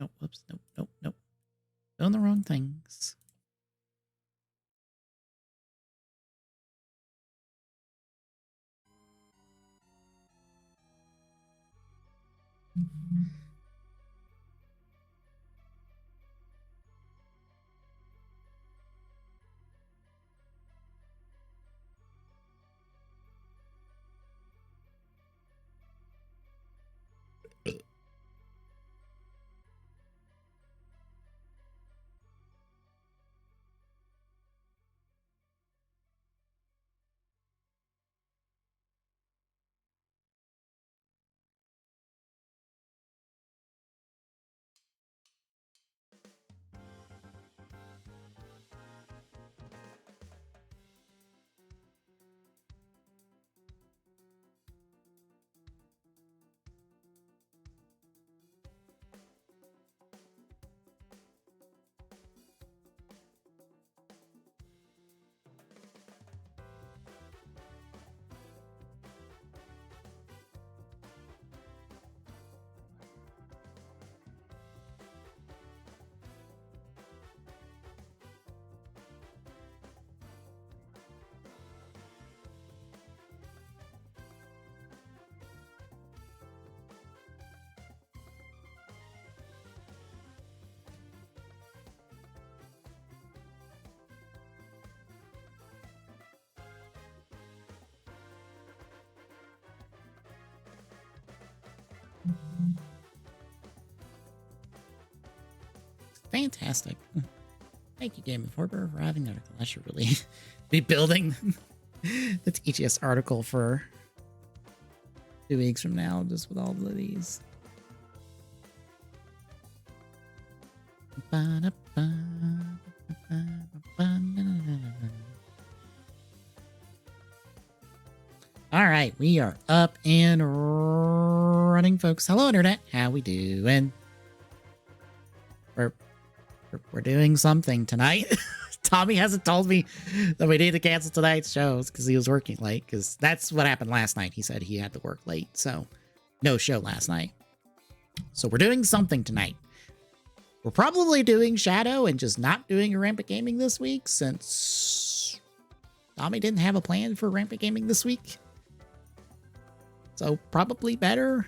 Nope, whoops, nope, nope, nope. Doing the wrong things. Fantastic. Thank you, Game Informer, for having an article. I should really be building the TGS article for 2 weeks from now, just with all of these. All right, we are up and running, folks. Hello, Internet. How we doing? We're doing something tonight. Tommy hasn't told me that we need to cancel tonight's shows because he was working late, because that's what happened last night. He said he had to work late, so no show last night. So we're doing something tonight. We're probably doing Shadow and just not doing a Rampant Gaming this week, since Tommy didn't have a plan for Rampant Gaming this week. So probably better.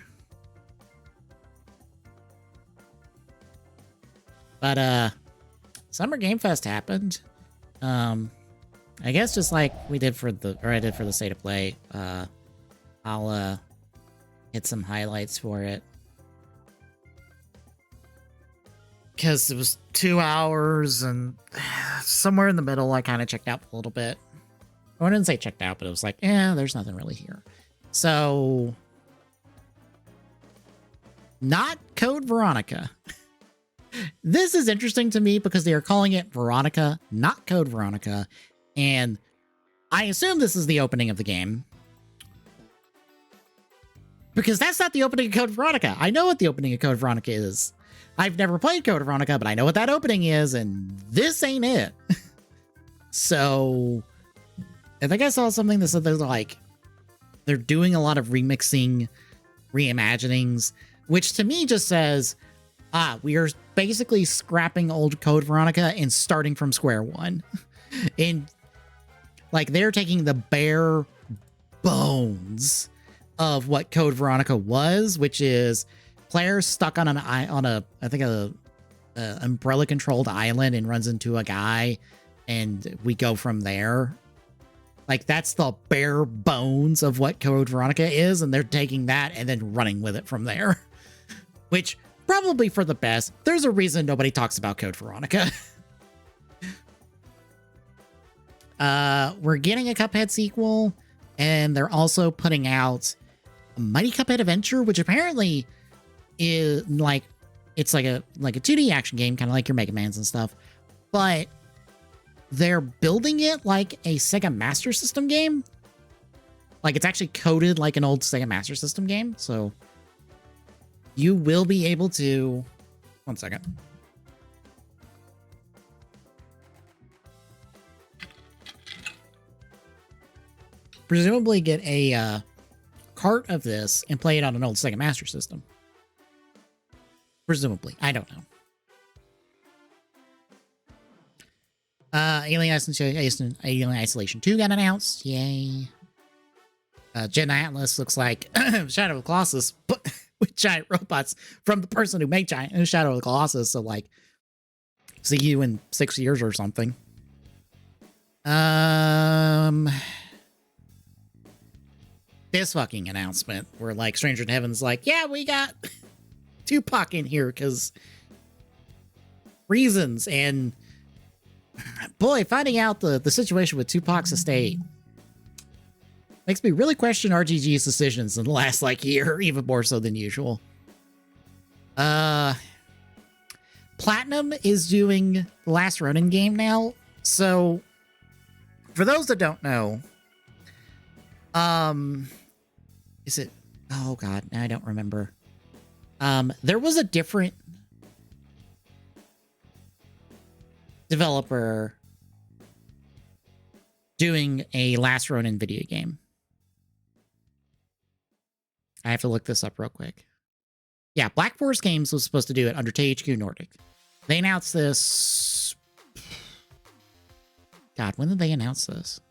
But Summer Game Fest happened. I guess just like we did for I did for the State of Play. I'll hit some highlights for it, because it was 2 hours, and somewhere in the middle I kind of checked out a little bit. I wouldn't say checked out, but it was like, there's nothing really here. So, not Code Veronica. This is interesting to me because they are calling it Veronica, not Code Veronica. And I assume this is the opening of the game, because that's not the opening of Code Veronica. I know what the opening of Code Veronica is. I've never played Code Veronica, but I know what that opening is, and this ain't it. So, I think I saw something that said they're doing a lot of remixing, reimaginings, which to me just says, we are basically scrapping old Code Veronica and starting from square one. And like, they're taking the bare bones of what Code Veronica was, which is players stuck on I think a umbrella controlled island and runs into a guy, and we go from there. Like, that's the bare bones of what Code Veronica is, and they're taking that and then running with it from there. Which, probably for the best. There's a reason nobody talks about Code Veronica. We're getting a Cuphead sequel, and they're also putting out a Mighty Cuphead Adventure, which apparently is like, it's like a 2D action game, kind of like your Mega Mans and stuff, but they're building it like a Sega Master System game. Like, it's actually coded like an old Sega Master System game, so you will be able to... One second. Presumably get a cart of this and play it on an old Sega Master System. Presumably. I don't know. Alien Isolation 2 got announced. Yay. Gen Atlas looks like Shadow of the Colossus, but with giant robots from the person who made Shadow of the Colossus. So, like, see you in 6 years or something. This fucking announcement where, like, Stranger in Heaven's like, yeah, we got Tupac in here because reasons. And boy, finding out the situation with Tupac's estate makes me really question RGG's decisions in the last, like, year, even more so than usual. Platinum is doing the Last Ronin game now. So, for those that don't know, is it? Oh God, I don't remember. There was a different developer doing a Last Ronin video game. I have to look this up real quick. Yeah, Black Forest Games was supposed to do it under THQ Nordic. They announced this. God, when did they announce this?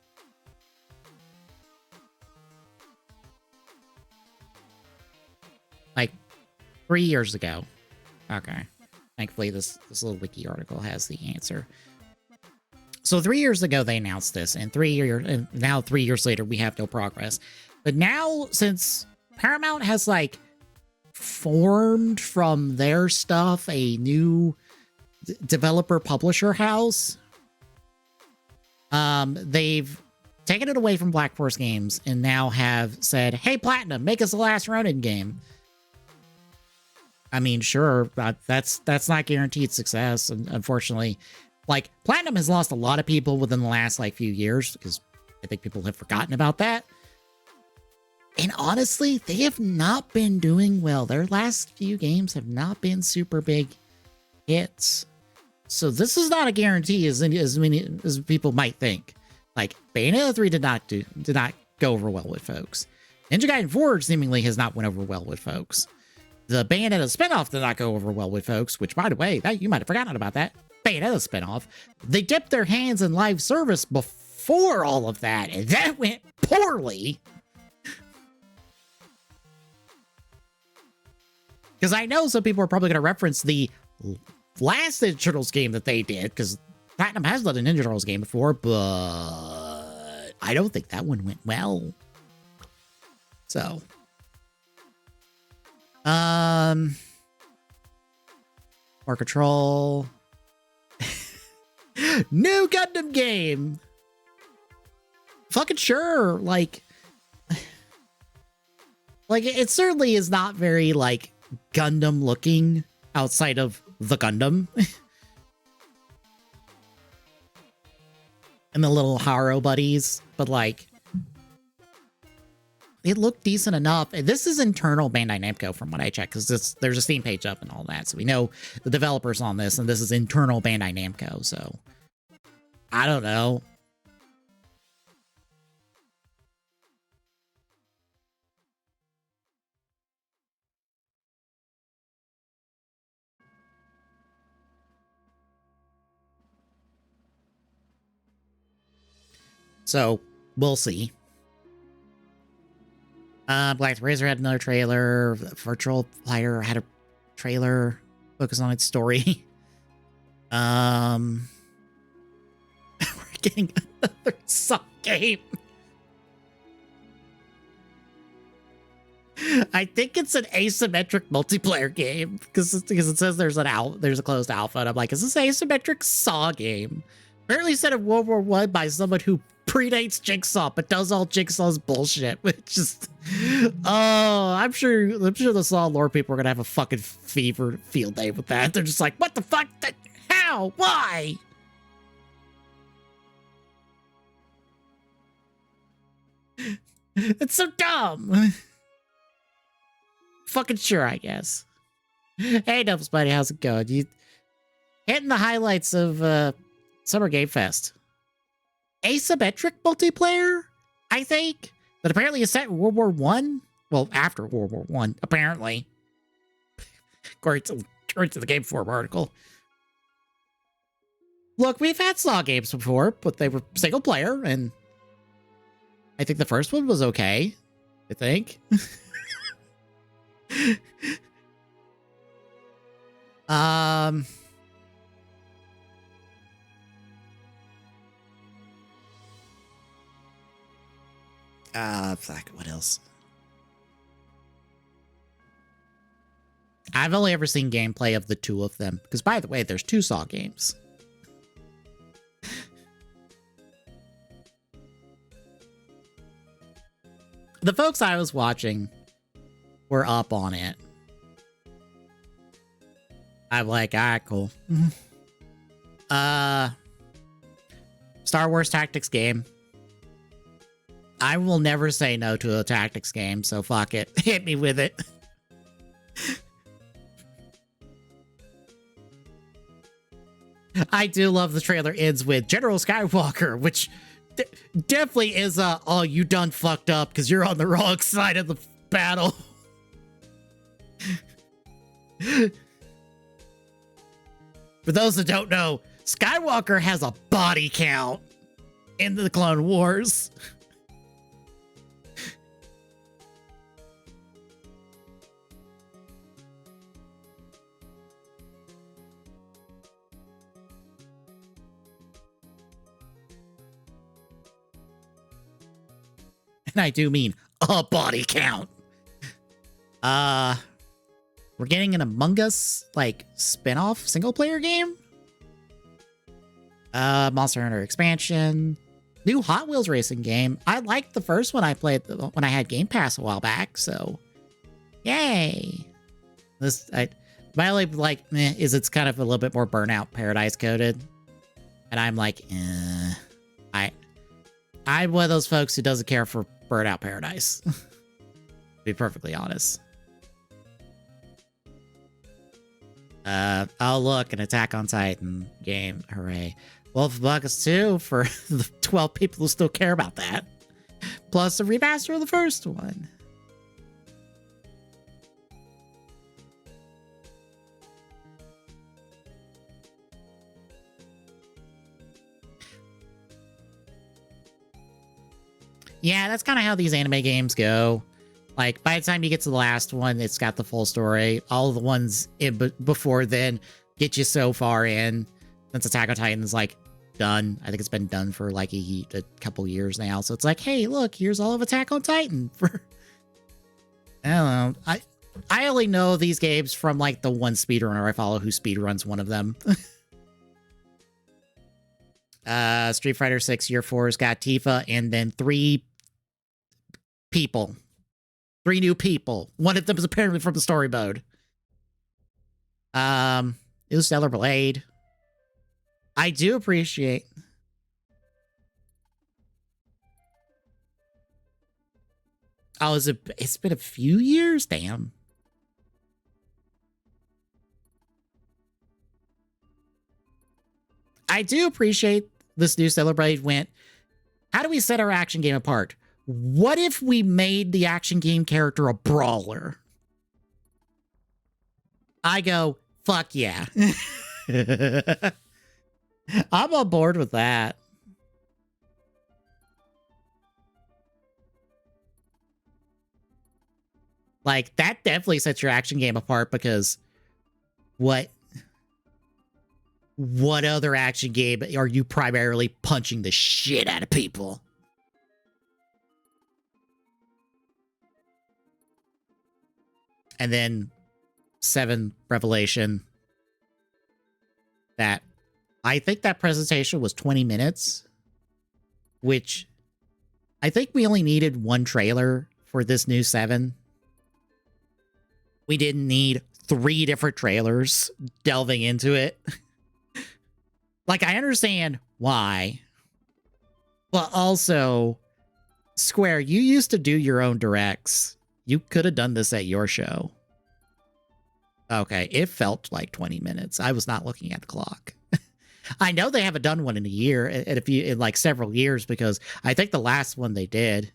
Like 3 years ago. Okay. Thankfully, this little wiki article has the answer. So 3 years ago, they announced this, and now 3 years later, we have no progress. But now, since Paramount has, like, formed from their stuff a new developer publisher house, they've taken it away from Black Forest Games and now have said, hey, Platinum, make us a Last Ronin game. I mean, sure, that's not guaranteed success, unfortunately. Like, Platinum has lost a lot of people within the last, like, few years, because I think people have forgotten about that. And honestly, they have not been doing well. Their last few games have not been super big hits. So this is not a guarantee as many as people might think. Like, Bayonetta 3 did not go over well with folks. Ninja Gaiden 4 seemingly has not went over well with folks. The Bayonetta spinoff did not go over well with folks, which, by the way, you might have forgotten about that. Bayonetta spinoff. They dipped their hands in live service before all of that, and that went poorly. Because I know some people are probably going to reference the last Ninja Turtles game that they did, because Platinum has done a Ninja Turtles game before, but I don't think that one went well. So, more Control. New Gundam game. Fucking sure. Like it certainly is not very, like, Gundam looking outside of the Gundam. And the little Haro buddies, but, like, it looked decent enough. And this is internal Bandai Namco from what I checked, because there's a Steam page up and all that. So we know the developers on this, and this is internal Bandai Namco. So I don't know. So we'll see. Black Razor had another trailer. Virtual Fighter had a trailer focused on its story. We're getting another Saw game. I think it's an asymmetric multiplayer game because it says there's a closed alpha, and I'm like, is this an asymmetric Saw game? Apparently set in World War I by someone who predates Jigsaw, but does all Jigsaw's bullshit, which is, I'm sure the Saw lore people are gonna have a fucking field day with that. They're just like, what the fuck? How? Why? It's so dumb. Fucking sure, I guess. Hey, Dubs buddy, how's it going? You hitting the highlights of Summer Game Fest. Asymmetric multiplayer, I think, that apparently is set in World War I. Well, after World War I, apparently. according to the Game Forum article. Look, we've had Saw games before, but they were single player, and I think the first one was okay. I think. Fuck, what else? I've only ever seen gameplay of the two of them. Because, by the way, there's 2 Saw games. The folks I was watching were up on it. I'm like, alright, cool. Star Wars Tactics game. I will never say no to a tactics game, so fuck it. Hit me with it. I do love the trailer ends with General Skywalker, which definitely is a, oh, you done fucked up because you're on the wrong side of the battle. For those that don't know, Skywalker has a body count in the Clone Wars. And I do mean a body count. We're getting an Among Us, like, spin-off single-player game? Monster Hunter expansion. New Hot Wheels racing game. I liked the first one I played when I had Game Pass a while back, so... Yay! My only, like, meh, is it's kind of a little bit more Burnout Paradise coded. And I'm like, I'm one of those folks who doesn't care for Burnout Paradise. To be perfectly honest. Oh look, an Attack on Titan game. Hooray. Wolf Among Us 2 for the 12 people who still care about that. Plus a remaster of the first one. Yeah, that's kind of how these anime games go. Like, by the time you get to the last one, it's got the full story. All the ones before then get you so far in. Since Attack on Titan's, like, done. I think it's been done for, like, a couple years now. So it's like, hey, look, here's all of Attack on Titan. I don't know. I only know these games from, like, the one speedrunner I follow who speedruns one of them. Street Fighter 6 Year 4's got Tifa, and then 3 people. 3 new people. One of them is apparently from the story mode. It was Stellar Blade. I do appreciate... Oh, it's been a few years? Damn. I do appreciate this new Stellar Blade went, how do we set our action game apart? What if we made the action game character a brawler? I go, fuck yeah. I'm on board with that. Like, that definitely sets your action game apart because what other action game are you primarily punching the shit out of people? And then 7 Revelation. That I think that presentation was 20 minutes, which I think we only needed 1 trailer for this new 7. We didn't need 3 different trailers delving into it. Like, I understand why. But also, Square, you used to do your own directs. You could have done this at your show. Okay, it felt like 20 minutes. I was not looking at the clock. I know they haven't done one in a year, in like several years, because I think the last one they did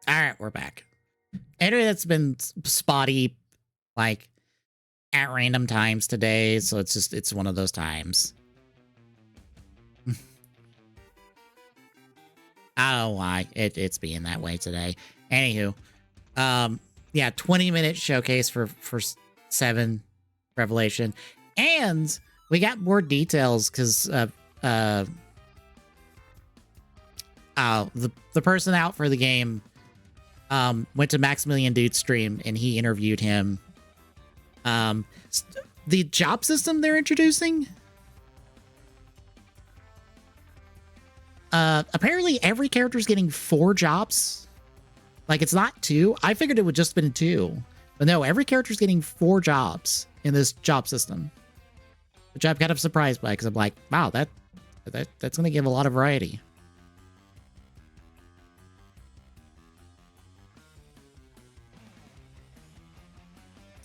All right, we're back. Anyway, that's been spotty, like at random times today, so it's one of those times. I don't know why it's being that way today. Anywho, yeah, 20-minute showcase for 7 Revelation, and we got more details because the person out for the game went to Maximilian Dude's stream and he interviewed him. The job system they're introducing, apparently every character is getting 4 jobs. Like, it's not 2. I figured it would just been 2, but no, every character is getting 4 jobs in this job system, which I'm kind of surprised by because I'm like, wow, that's going to give a lot of variety.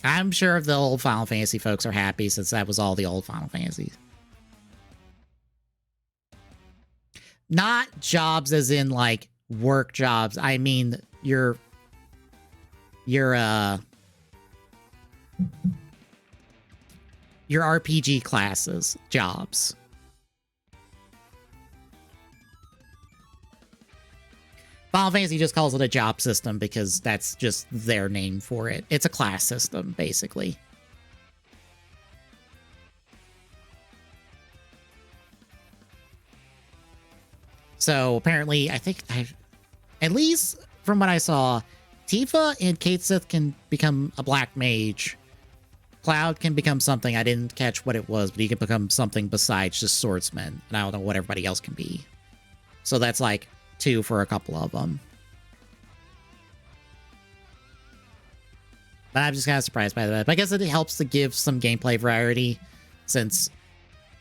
I'm sure if the old Final Fantasy folks are happy since that was all the old Final Fantasy. Not jobs as in like work jobs. I mean your RPG classes jobs. Final Fantasy just calls it a job system because that's just their name for it. It's a class system, basically. So apparently, I think at least from what I saw, Tifa and Kate Sith can become a black mage. Cloud can become something. I didn't catch what it was, but he can become something besides just swordsman. And I don't know what everybody else can be. So that's like 2 for a couple of them. But I'm just kind of surprised by that. But I guess it helps to give some gameplay variety since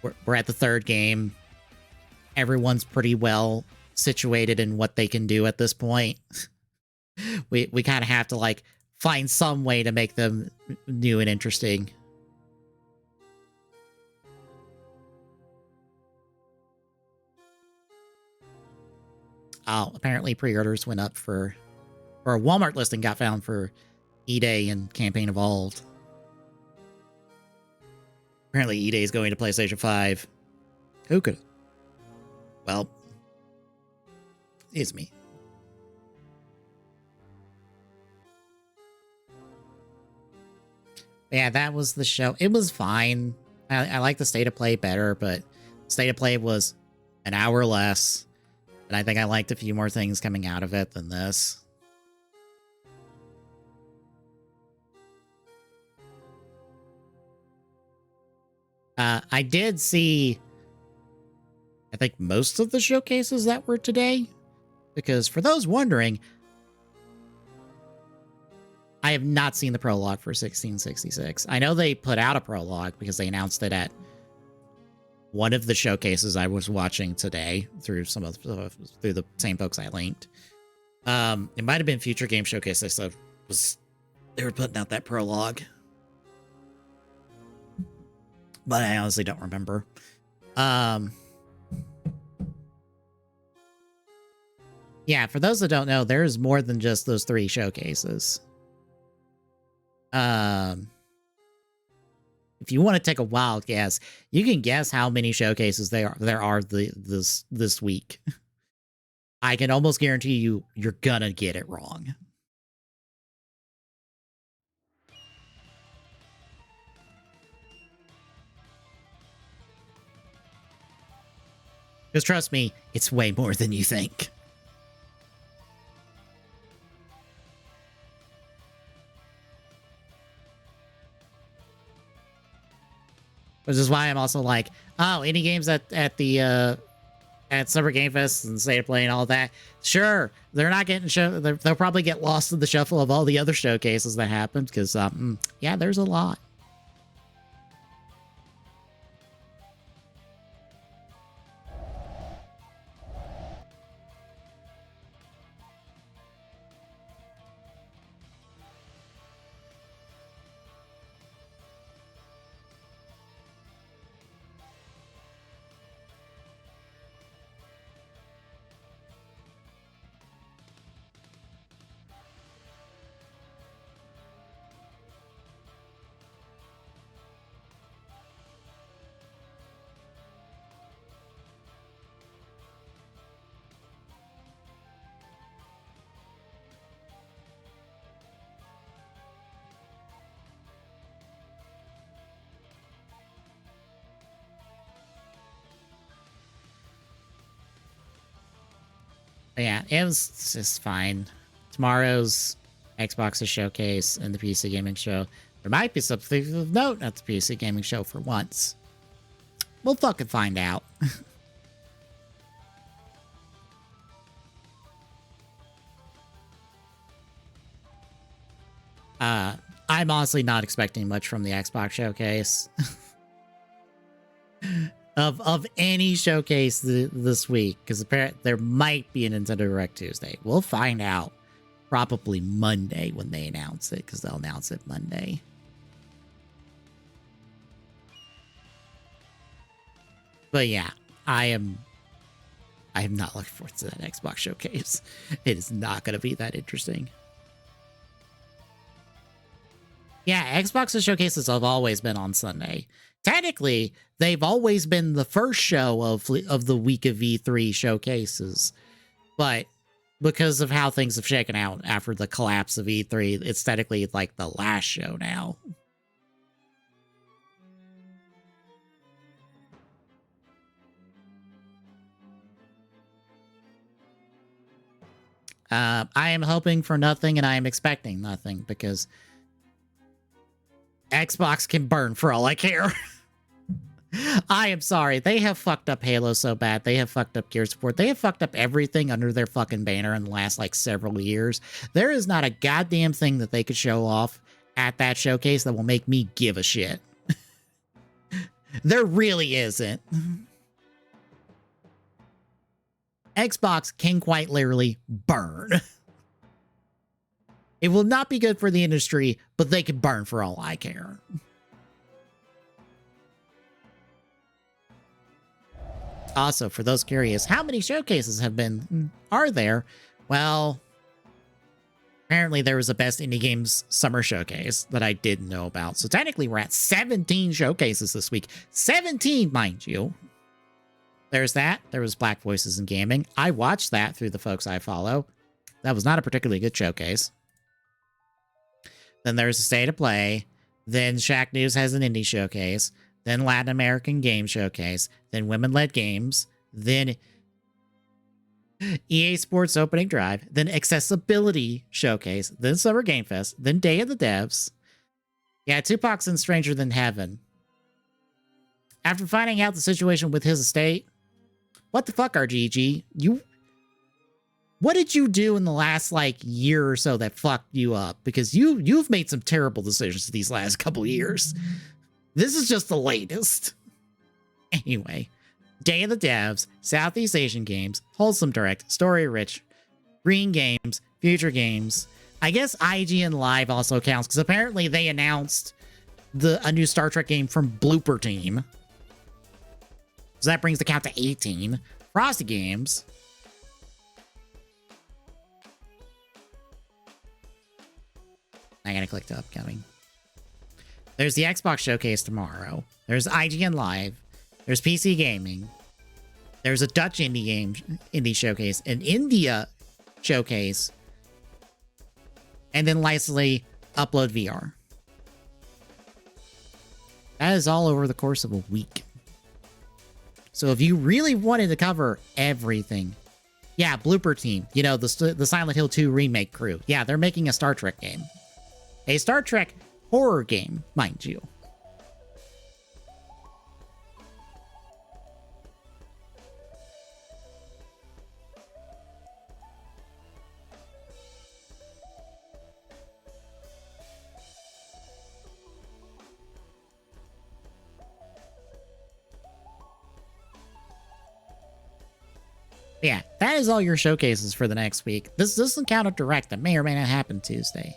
we're at the 3rd game. Everyone's pretty well situated in what they can do at this point. We kind of have to like find some way to make them new and interesting. Oh, apparently pre-orders went up or a Walmart listing got found for E-Day and Campaign Evolved. Apparently E-Day is going to PlayStation 5. Who could? Well, it's me. Yeah, that was the show. It was fine. I like the State of Play better, but State of Play was an hour less. And I think I liked a few more things coming out of it than this. I did see, I think, most of the showcases that were today. Because for those wondering, I have not seen the prologue for 1666. I know they put out a prologue because they announced it at one of the showcases I was watching today through through the same folks I linked. It might have been Future Game Showcase. They were putting out that prologue, but I honestly don't remember. Yeah, for those that don't know, there's more than just those 3 showcases. If you want to take a wild guess, you can guess how many showcases there are this week. I can almost guarantee you're gonna get it wrong. Because trust me, it's way more than you think. Which is why I'm also like, oh, indie games at Summer Game Fest and State of Play and all that. Sure, they're not getting they'll probably get lost in the shuffle of all the other showcases that happened because, yeah, there's a lot. But yeah, it was just fine. Tomorrow's Xbox's showcase and the PC gaming show. There might be something of note at the PC gaming show for once. We'll fucking find out. I'm honestly not expecting much from the Xbox showcase. of any showcase this week, because apparently there might be a Nintendo Direct Tuesday. We'll find out probably Monday when they announce it, because they'll announce it Monday. But yeah, I am not looking forward to that Xbox showcase. It is not going to be that interesting. Yeah, Xbox's showcases have always been on Sunday. Technically, they've always been the first show of the week of E3 showcases. But because of how things have shaken out after the collapse of E3, it's technically like the last show now. I am hoping for nothing and I am expecting nothing because Xbox can burn for all I care. I am sorry. They have fucked up Halo so bad. They have fucked up Gears of War. They have fucked up everything under their fucking banner in the last, like, several years. There is not a goddamn thing that they could show off at that showcase that will make me give a shit. There really isn't. Xbox can quite literally burn. It will not be good for the industry, but they can burn for all I care. Also, for those curious, how many showcases are there? Well, apparently there was a Best Indie Games Summer Showcase that I didn't know about. So technically we're at 17 showcases this week. 17, mind you. There's that. There was Black Voices in Gaming. I watched that through the folks I follow. That was not a particularly good showcase. Then there's a State of Play. Then Shack News has an indie showcase. Then Latin American Game Showcase. Then Women-Led Games. Then EA Sports Opening Drive. Then Accessibility Showcase. Then Summer Game Fest. Then Day of the Devs. Yeah, Tupac's in Stranger Than Heaven. After finding out the situation with his estate, what the fuck, RGG? What did you do in the last, like, year or so that fucked you up? Because you've made some terrible decisions these last couple years. This is just the latest. Anyway, Day of the Devs, Southeast Asian Games, Wholesome Direct, Story Rich, Green Games, Future Games. I guess IGN Live also counts, because apparently they announced a new Star Trek game from Blooper Team. So that brings the count to 18. Frosty Games. I gotta click to upcoming. There's the Xbox Showcase tomorrow. There's IGN Live. There's PC Gaming. There's a Dutch indie showcase, an India showcase, and then lastly, Upload VR. That is all over the course of a week. So if you really wanted to cover everything, yeah, Blooper Team, you know, the Silent Hill 2 remake crew. Yeah, they're making a Star Trek game. A Star Trek horror game, mind you. Yeah, that is all your showcases for the next week. This doesn't count a direct that may or may not happen Tuesday.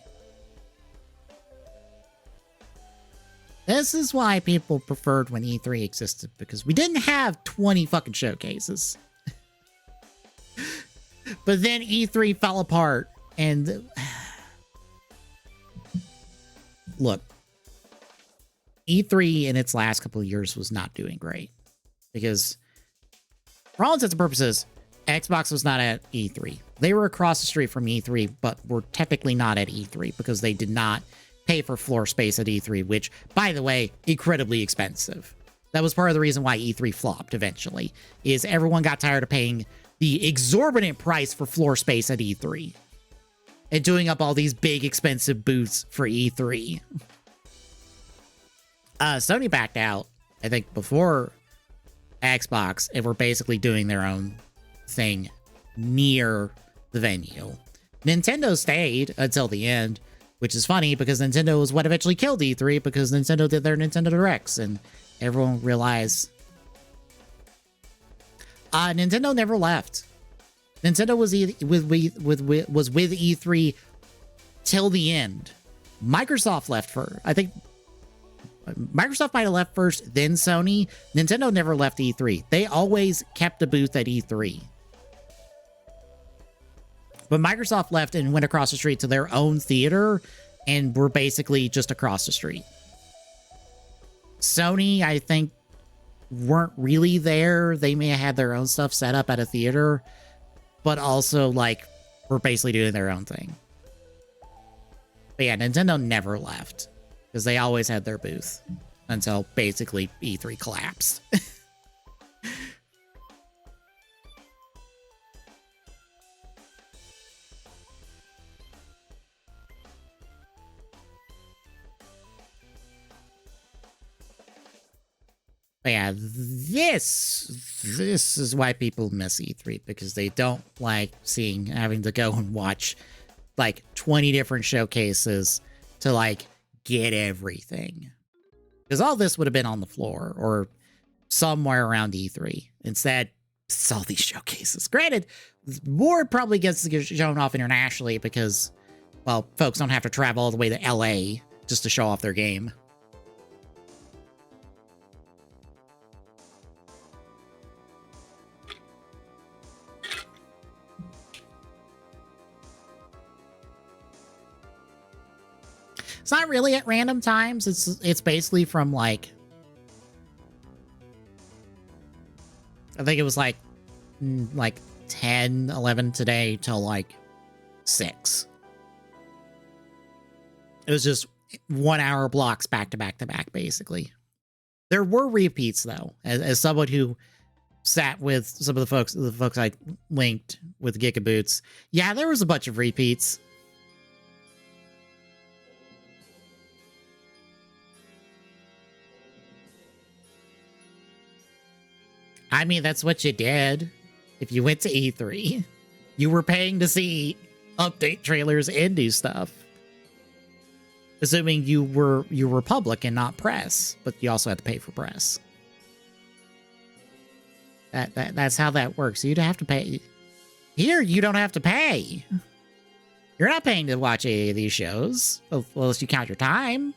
This is why people preferred when E3 existed, because we didn't have 20 fucking showcases. But then E3 fell apart, and look, E3 in its last couple of years was not doing great, because for all intents and purposes, Xbox was not at E3. They were across the street from E3, but were technically not at E3 because they did not pay for floor space at E3, which, by the way, incredibly expensive. That was part of the reason why E3 flopped eventually, is everyone got tired of paying the exorbitant price for floor space at E3 and doing up all these big expensive booths for E3. Sony backed out, I think, before Xbox, and were basically doing their own thing near the venue. Nintendo stayed until the end, which is funny because Nintendo was what eventually killed E3 because Nintendo did their Nintendo Directs and everyone realized Nintendo never left. Nintendo was with E3 till the end. Microsoft left first. I think Microsoft might have left first, then Sony. Nintendo never left E3. They always kept a booth at E3. But Microsoft left and went across the street to their own theater and were basically just across the street. Sony, I think, weren't really there. They may have had their own stuff set up at a theater, but also, like, were basically doing their own thing. But yeah, Nintendo never left because they always had their booth until basically E3 collapsed. But yeah, this is why people miss E3, because they don't like having to go and watch like 20 different showcases to like get everything. Because all this would have been on the floor or somewhere around E3. Instead, it's all these showcases. Granted, more probably gets shown off internationally because, well, folks don't have to travel all the way to LA just to show off their game. It's not really at random times. It's basically from like, I think it was like 10, 11 today till like 6. It was just 1 hour blocks back to back to back, basically. There were repeats though, as someone who sat with some of the folks I linked with Gigaboots. Yeah, there was a bunch of repeats. I mean, that's what you did. If you went to E3, you were paying to see update trailers and new stuff. Assuming you were public and not press, but you also had to pay for press. That's how that works. You'd have to pay. Here, you don't have to pay. You're not paying to watch any of these shows, unless you count your time.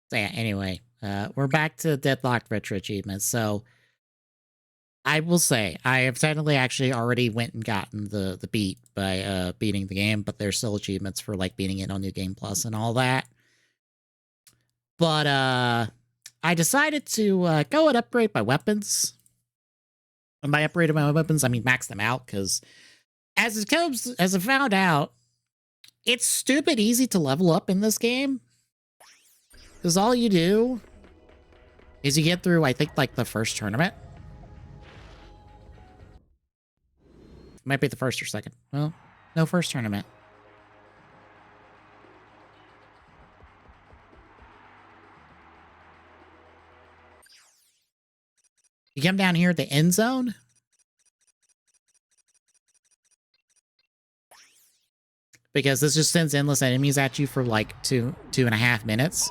So yeah, anyway, we're back to Deadlocked Retro Achievements. So I will say, I have technically actually already went and gotten the beat by beating the game, but there's still achievements for like beating it on New Game Plus and all that. But I decided to go and upgrade my weapons. And by upgrading my weapons, I mean max them out, because as I found out, it's stupid easy to level up in this game. Because all you do is you get through, I think, like the first tournament. Might be the first or second. Well, no, first tournament. You come down here at the end zone. Because this just sends endless enemies at you for like 2.5 minutes.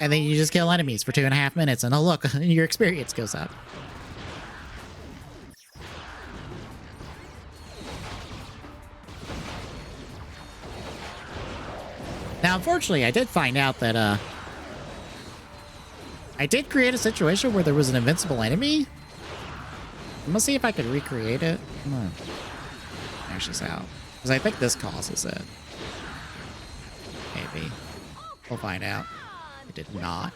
And then you just kill enemies for 2.5 minutes, and oh look, your experience goes up. Now, unfortunately, I did find out that I did create a situation where there was an invincible enemy. I'm gonna see if I could recreate it. I'm gonna hash this out, because I think this causes it. Maybe. We'll find out. It did not.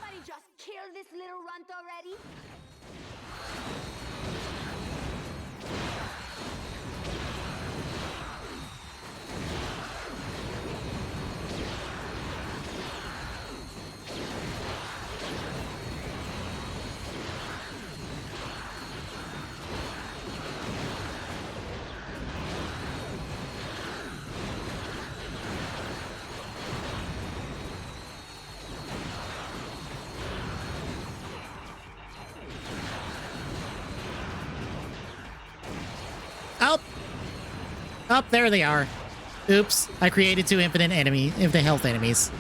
Up there they are. Oops, I created two infinite health enemies.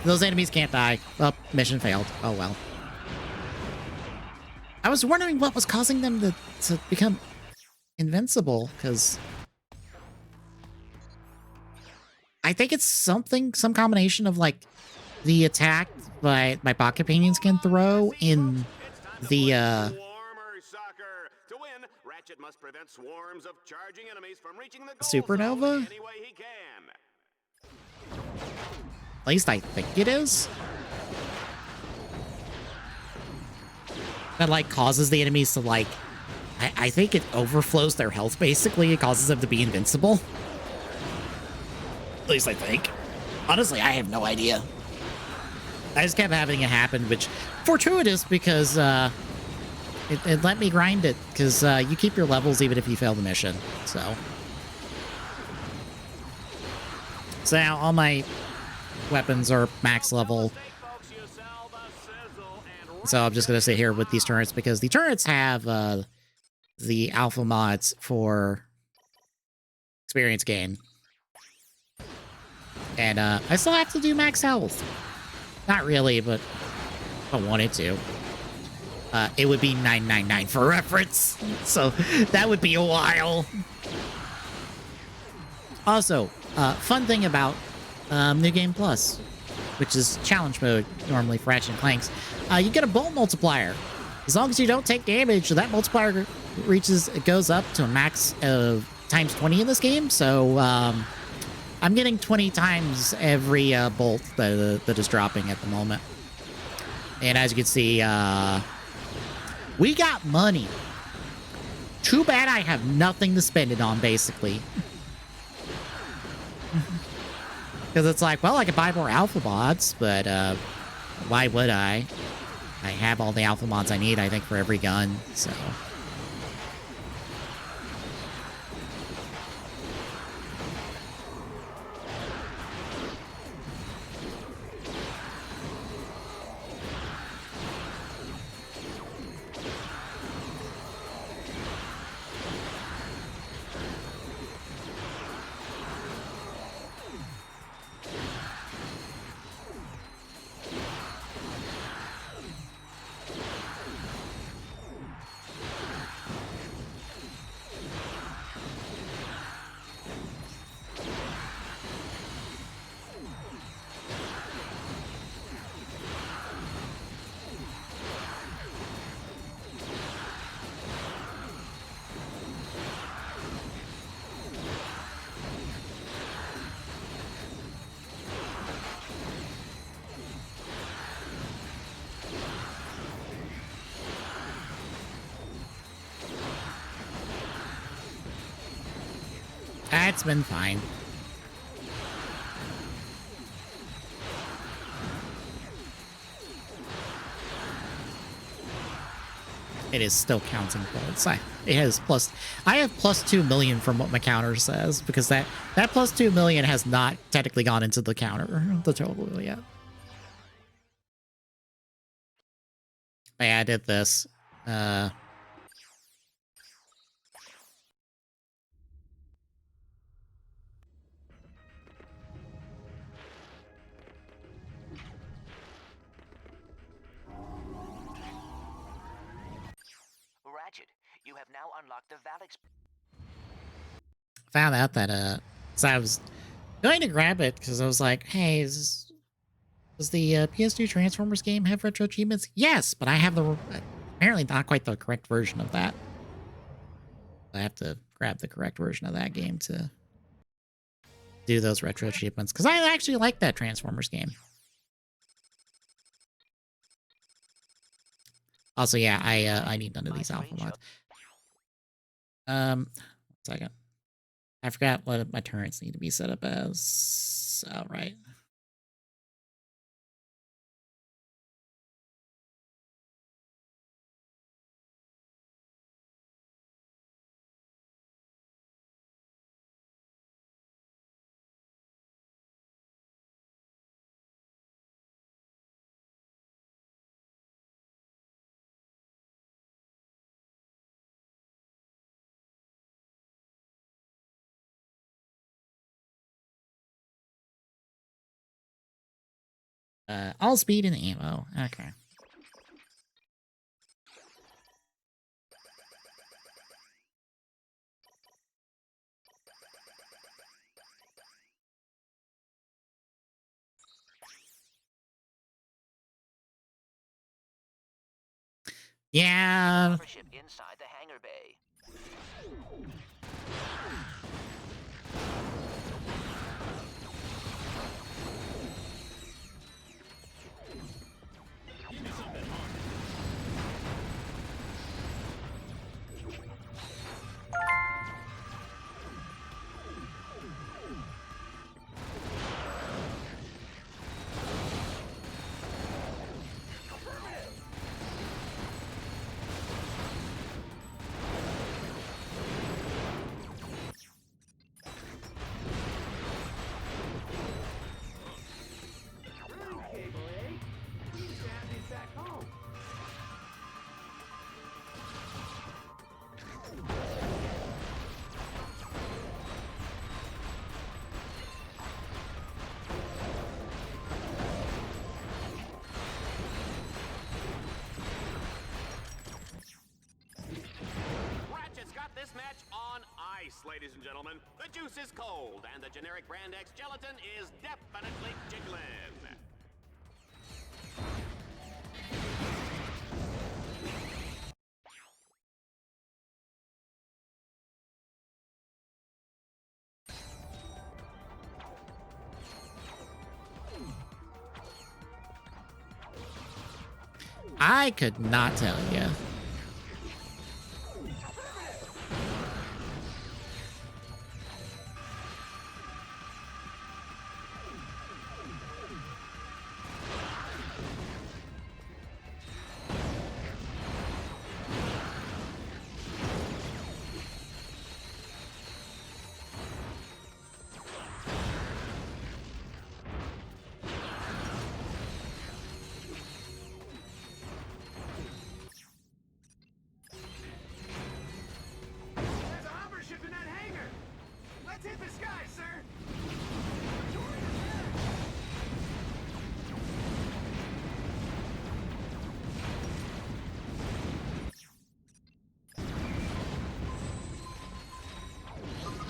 Those enemies can't die. Oh, mission failed. Oh well. I was wondering what was causing them to become invincible, because I think it's some combination of like the attack my bot companions can throw in the supernova. At least I think it is. That like causes the enemies to like, I think it overflows their health basically. It causes them to be invincible. At least I think. Honestly, I have no idea. I just kept having it happen, which fortuitous because it let me grind it, because you keep your levels even if you fail the mission. So now all my weapons are max level. So I'm just going to sit here with these turrets, because the turrets have the alpha mods for experience gain. And I still have to do max health. Not really, but if I wanted to. It would be 999 for reference. So that would be a while. Also, fun thing about New Game Plus, which is challenge mode normally for Ratchet and Clanks, you get a bolt multiplier. As long as you don't take damage, that multiplier goes up to a max of times 20 in this game. So I'm getting 20 times every bolt that is dropping at the moment. And as you can see, we got money. Too bad I have nothing to spend it on, basically. Because it's like, well, I could buy more alpha mods, but why would I? I have all the alpha mods I need, I think, for every gun, so... It's been fine. It is still counting bolts. It has plus. I have plus 2 million from what my counter says, because that plus 2 million has not technically gone into the counter, the total yet. I added this. You have now unlocked the Valix. Found out that so I was going to grab it because I was like, hey, does the PS2 Transformers game have retro achievements? Yes, but I have the apparently not quite the correct version of that. I have to grab the correct version of that game to do those retro achievements, because I actually like that Transformers game. Also, yeah, I need none of these alpha mods. 1 second. I forgot what my turrets need to be set up as. All right. All speed and ammo. Okay. Yeah. Ship inside the hangar bay. This match on ice, ladies and gentlemen. The juice is cold, and the generic brand X gelatin is definitely jiggling. I could not tell you.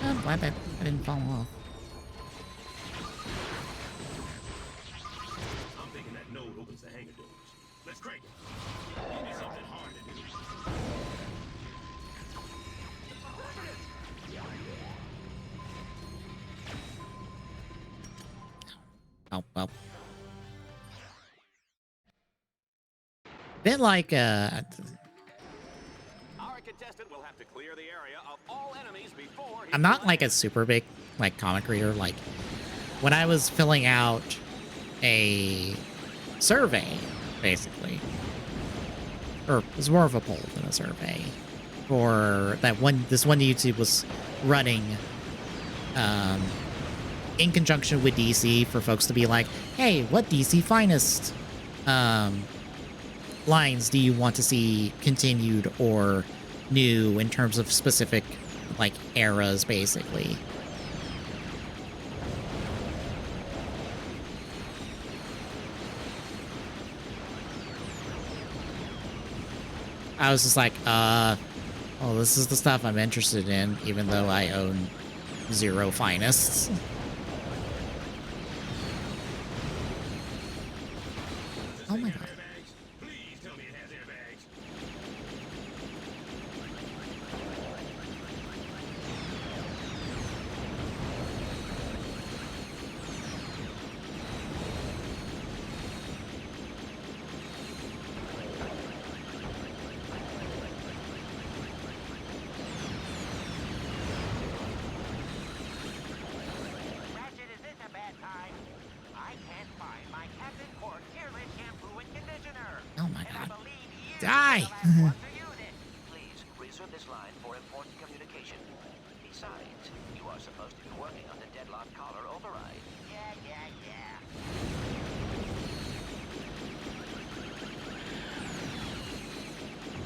I'm glad that I didn't fall off. I'm thinking that node opens the hangar doors. Let's crank it. Give me something hard to do. Oh, well. Bit like, Our contestant will have to clear the area of all enemies before he I'm not like a super big, like, comic reader. Like, when I was filling out a survey, basically, or it was more of a poll than a survey, for that one, this one YouTube was running, in conjunction with DC for folks to be like, hey, what DC Finest, lines do you want to see continued or new in terms of specific, like, eras, basically. I was just like, well, this is the stuff I'm interested in, even though I own 0 Finest. Oh my god. Please tell me it has airbags. Ratchet, is this a bad time? I can't find my Captain Cork Tearless shampoo and conditioner. Oh my And I god. believe you Die! are the last one to use it. Please, reserve this line for important communication. Besides, you are supposed to be working on the deadlock collar override. Yeah.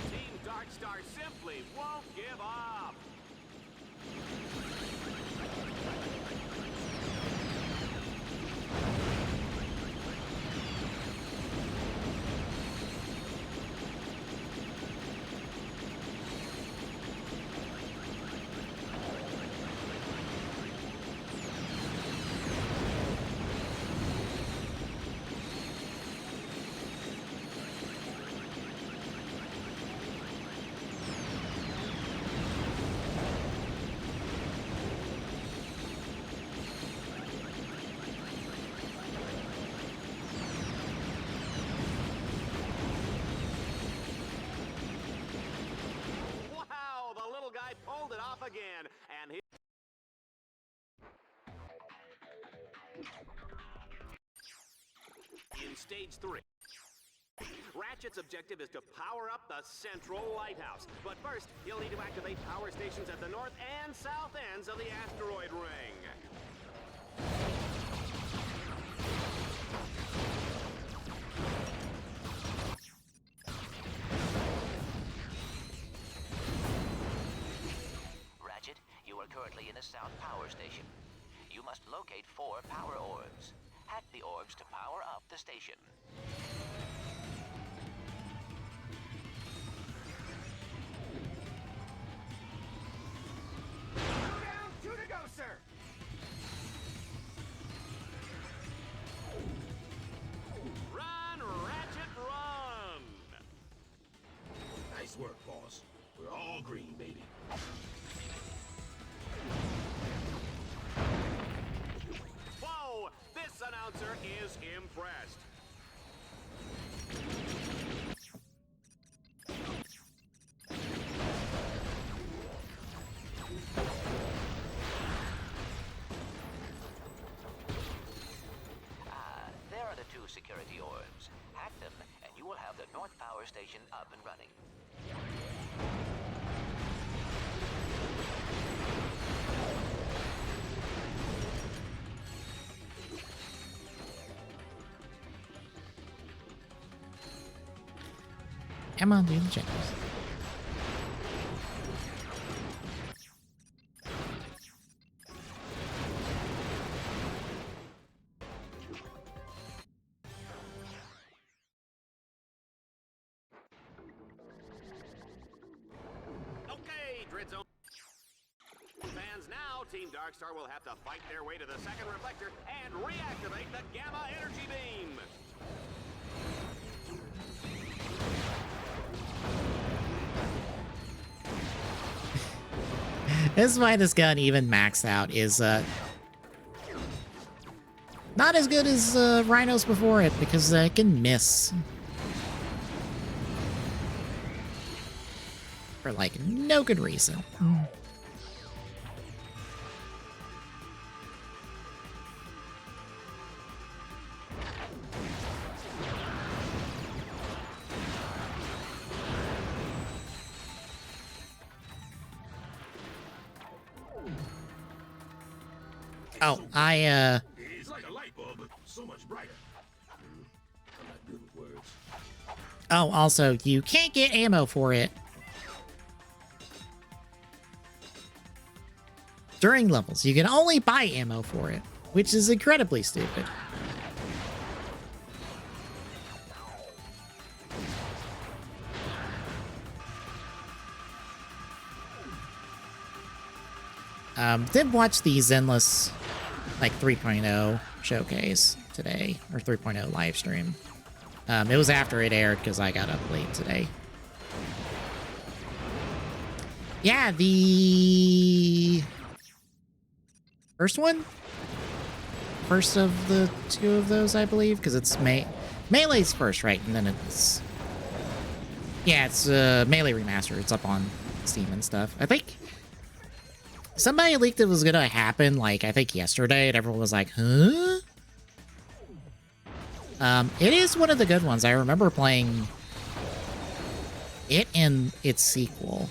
Team Darkstar simply won't give up. And in stage 3. Ratchet's objective is to power up the central lighthouse. But first, he'll need to activate power stations at the north and south ends of the asteroid ring. Ratchet, you are currently in the south power station. You must locate 4 power orbs. Hack the orbs to power up the station. Two to go, sir! Run, Ratchet, run! Nice work, boss. We're all green, baby. Whoa! This announcer is impressed. There are the 2 security orbs. Hack them, and you will have the north power station up and running. Come on, do the checks. Okay, Dridzone fans, now Team Darkstar will have to fight their way to the second reflector and reactivate the Gamma Energy Beam. This is why this gun, even maxed out, is not as good as Rhinos before it, because it can miss. For, like, no good reason. Oh, It's like a light bulb, but so much brighter. I'm not good with words. Oh, also, you can't get ammo for it during levels. You can only buy ammo for it, which is incredibly stupid. Did watch the Zenless, like, 3.0 showcase today, or 3.0 live stream. It was after it aired because I got up late today. Yeah, the first one? First of the 2 of those, I believe, because it's Melee's first, right? And then it's... Yeah, it's Melee Remaster. It's up on Steam and stuff. I think somebody leaked it was gonna happen, like, I think yesterday, and everyone was like, huh? It is one of the good ones. I remember playing it and its sequel.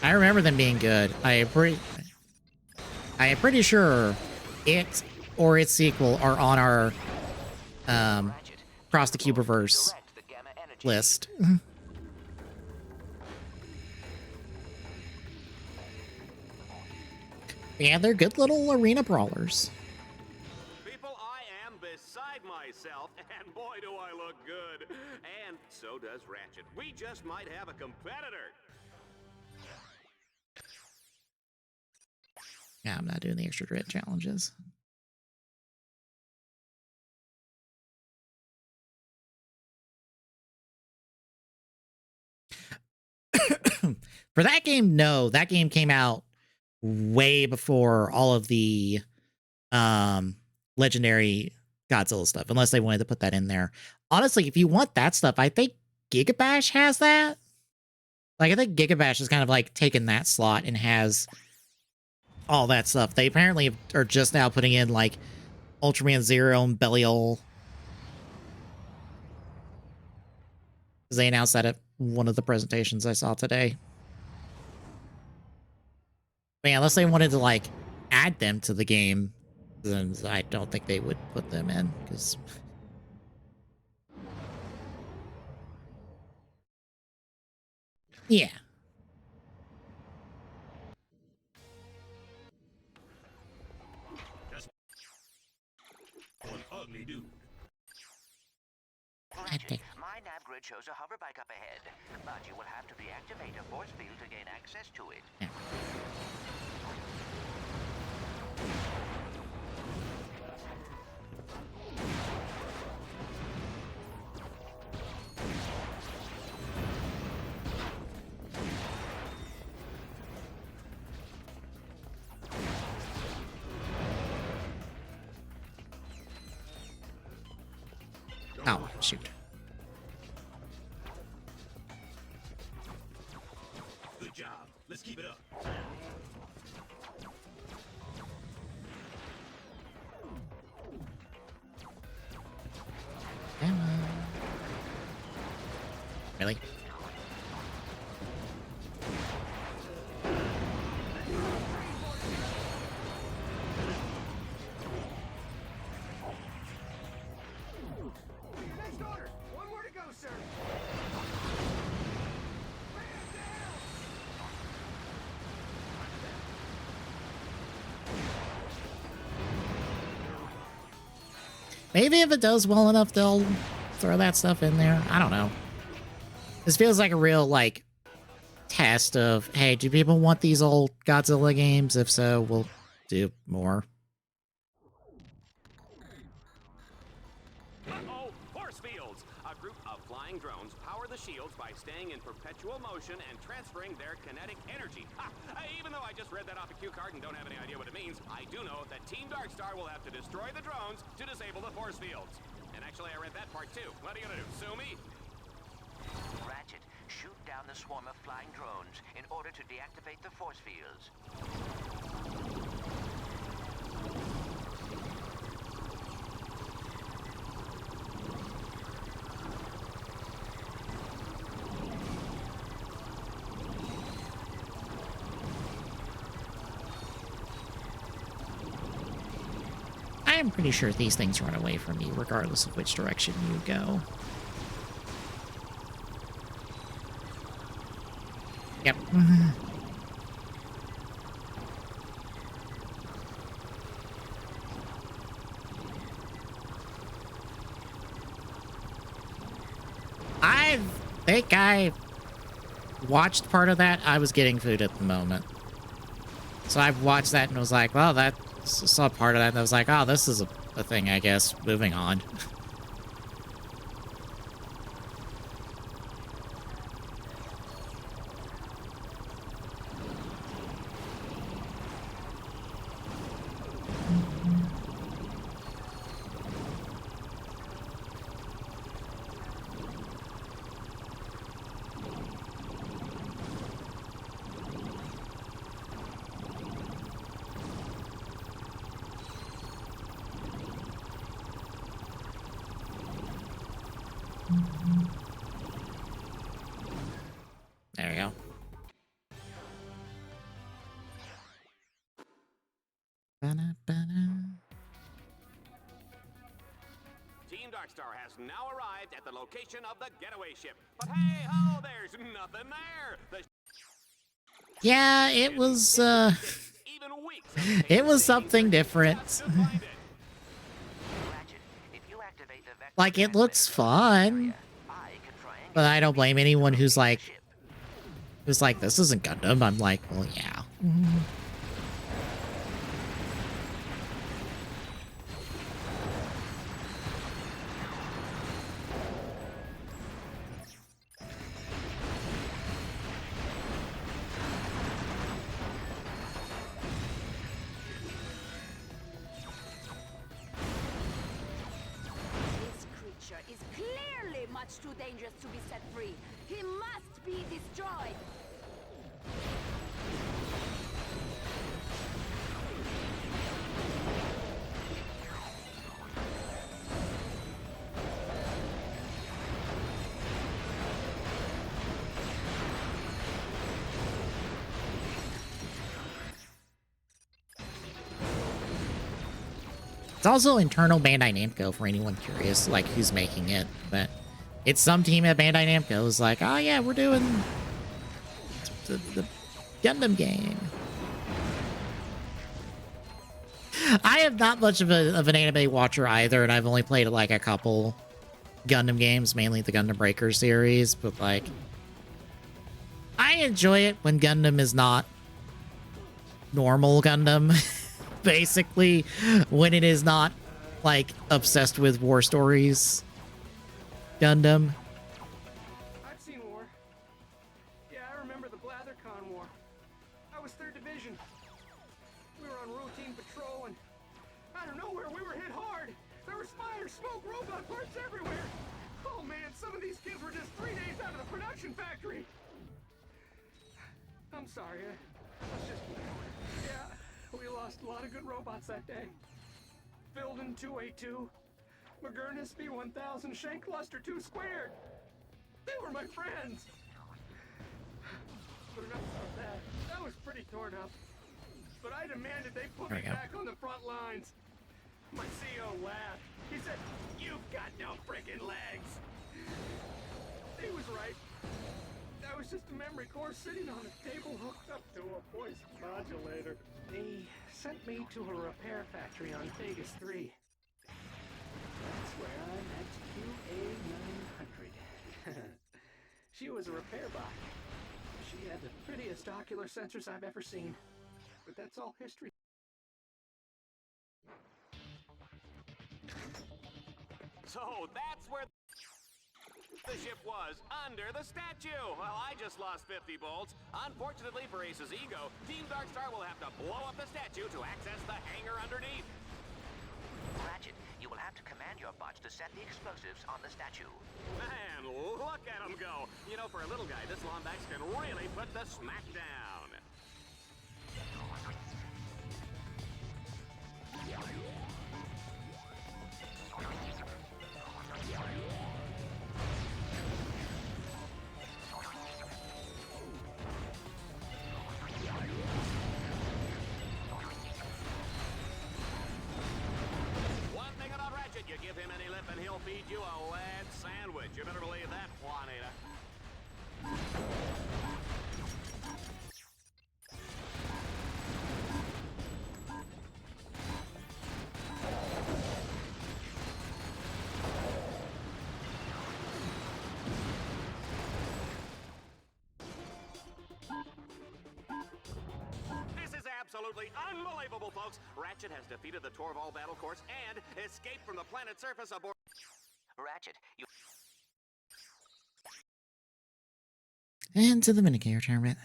I remember them being good. I am pretty sure it or its sequel are on our Cross the Cuberverse list. Yeah, they're good little arena brawlers. People, I am beside myself, and boy do I look good. And so does Ratchet. We just might have a competitor. Yeah, I'm not doing the extra grit challenges. For that game, no. That game came out way before all of the legendary Godzilla stuff, unless they wanted to put that in there. Honestly, if you want that stuff, I think Gigabash has that. Like, I think Gigabash has kind of like taken that slot and has all that stuff. They apparently are just now putting in like Ultraman Zero and Belial. They announced that at one of the presentations I saw today. But yeah, unless they wanted to like add them to the game, then I don't think they would put them in, because yeah. Just one ugly dude. I think My nav grid shows a hover bike up ahead, but you will have to deactivate a force field to gain access to it. yeah. Oh, shoot. Good job. Let's keep it up. Come on. Really? Next order. One more to go, sir. Maybe if it does well enough, they'll throw that stuff in there. I don't know. This feels like a real, like, test of, hey, do people want these old Godzilla games? If so, we'll do more. Uh-oh, force fields! A group of flying drones power the shields by staying in perpetual motion and transferring their kinetic energy. Ha! Even though I just read that off a cue card and don't have any idea what it means, I do know that Team Darkstar will have to destroy the drones to disable the force fields. And actually, I read that part too. What are you gonna do, sue me? Ratchet, shoot down the swarm of flying drones in order to deactivate the force fields. I'm pretty sure these things run away from you regardless of which direction you go. Yep. I think I watched part of that. I was getting food at the moment. So I've watched that and was like, well, that saw part of that and I was like, oh, this is a thing, I guess. Moving on. There we go. Team Darkstar has now arrived at the location of the getaway ship. But hey ho, there's nothing there. The Yeah, it was, even weeks it was something different. Ratchet, if you activate the vector Like, it looks fun, I can triangulate but I don't blame anyone who's like, ship. this isn't Gundam. I'm like, well, yeah. This creature is clearly much too dangerous to be set free. He must be destroyed. It's also internal Bandai Namco for anyone curious, like who's making it. But it's some team at Bandai Namco is like, oh yeah, we're doing the Gundam game. I am not much of an anime watcher either, and I've only played like a couple Gundam games, mainly the Gundam Breaker series. But like, I enjoy it when Gundam is not normal Gundam. Basically, when it is not like obsessed with war stories Gundam. I've seen war. Yeah, I remember the Blathercon War. I was 3rd Division. We were on routine patrol, and out of nowhere we were hit hard. There was fire, smoke, robot parts everywhere. Oh man, some of these kids were just 3 days out of the production factory. I'm sorry, let's just keep going. Yeah, we lost a lot of good robots that day. Filden 282, McGurnus B1000, Shank Cluster 2 squared. They were my friends. But enough about that. That was pretty torn up. But I demanded they put me back on the front lines. My CO laughed. He said, "You've got no friggin' legs." He was right. That was just a memory core sitting on a table hooked up to a voice modulator. They sent me to a repair factory on Vegas 3. That's where I met QA900. She was a repair bot. She had the prettiest ocular sensors I've ever seen. But that's all history. So that's where the ship was, under the statue. Well, I just lost 50 bolts. Unfortunately for Ace's ego, Team Darkstar will have to blow up the statue to access the hangar underneath. Ratchet, you will have to command your bots to set the explosives on the statue. Man, look at him go. You know, for a little guy, this Lombax can really put the smack down. One thing about Ratchet, you give him any lip and he'll feed you a lead sandwich. You better believe that, Juanita. This is absolutely unbelievable, folks. Ratchet has defeated the Torval battle course and escaped from the planet's surface aboard. Ratchet, you... And to the Minikare tournament.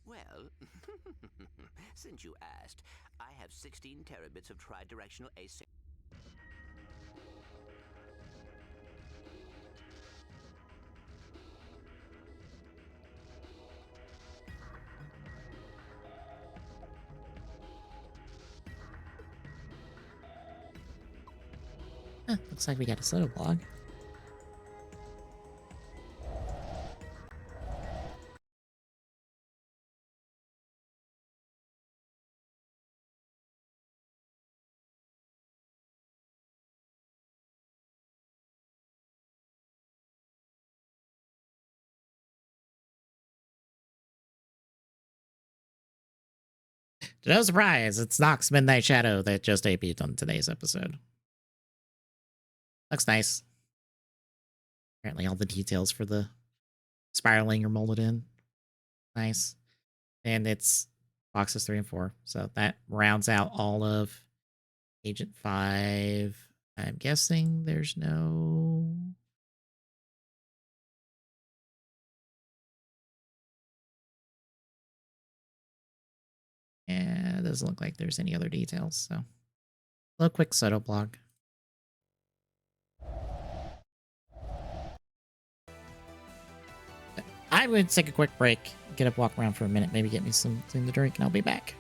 Well, since you asked, I have 16 terabits of tri-directional async. Looks like we got a soda blog. To no surprise, it's Nox Midnight Shadow that just debuted on today's episode. Looks nice. Apparently all the details for the spiraling are molded in. Nice. And it's boxes 3 and 4. So that rounds out all of Agent 5. I'm guessing there's no... Yeah, it doesn't look like there's any other details, so... A quick Soto blog. I would take a quick break, get up, walk around for a minute, maybe get me something to drink, and I'll be back.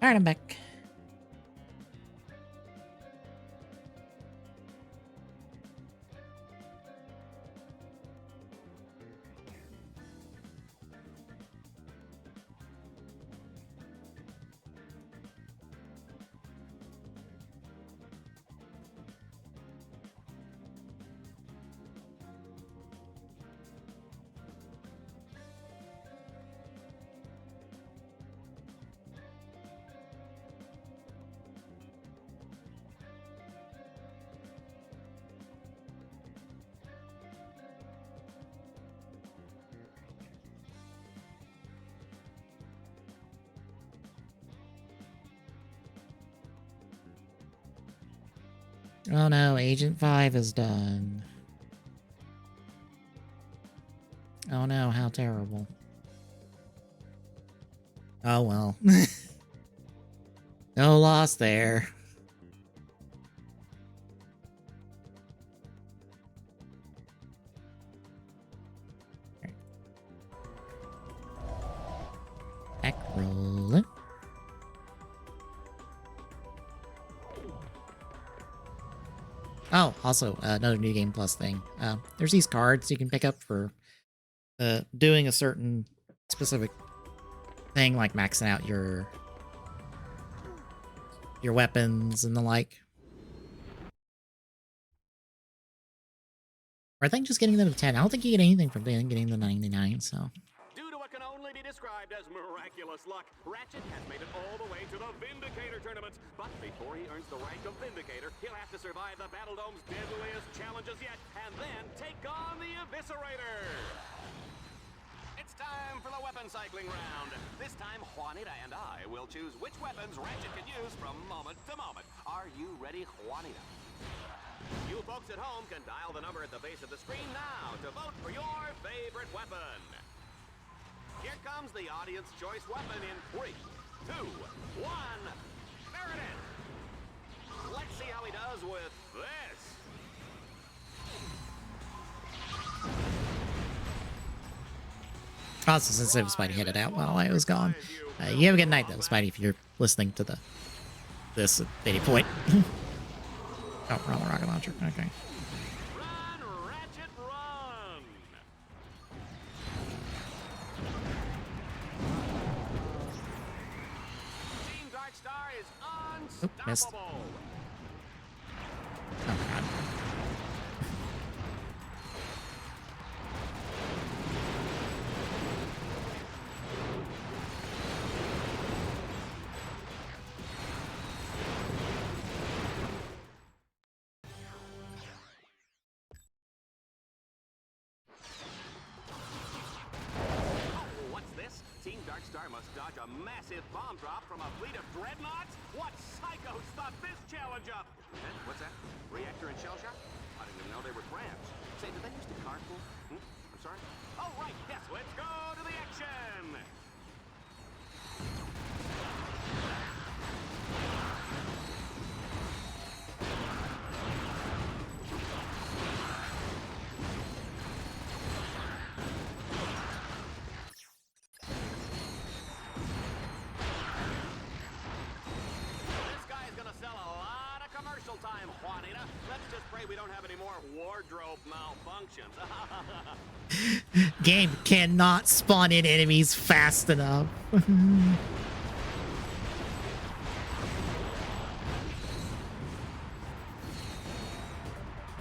All right, I'm back. Oh no, Agent 5 is done. Oh no, how terrible. Oh well. No loss there. Back roll. Oh, also another New Game Plus thing. There's these cards you can pick up for doing a certain specific thing, like maxing out your weapons and the like. Or I think just getting them to 10. I don't think you get anything from getting the 99, so. Due to what can only be described as miraculous luck, Ratchet has made it all the way to the Vindicator tournament. But before he earns the rank of Vindicator, he'll have to survive the Battledome's deadliest challenges yet, and then take on the Eviscerator. It's time for the weapon cycling round. This time, Juanita and I will choose which weapons Ratchet can use from moment to moment. Are you ready, Juanita? You folks at home can dial the number at the base of the screen now to vote for your favorite weapon. Here comes the audience choice weapon in 3, 2, 1. There it is. Let's see how he does with this. Also, since Spidey hit it out while I was gone. You have a good night, though, Spidey, if you're listening to this at any point. Oh, we're on the rocket launcher. Okay. Run, Ratchet, run! Team Darkstar is Oop, missed. unstoppable. Oh, God. What's this? Team Darkstar must dodge a massive bomb drop from a fleet of dreadnoughts? What psychos thought this challenge up? What's that? Reactor and shell shock? I didn't even know they were trams. Say, did they use the carpool? I'm sorry? Oh, right, yes, let's go to the action! This guy's gonna sell a lot of commercial time, Juanita. Let's just pray we don't have any more wardrobe malfunctions. Game cannot spawn in enemies fast enough.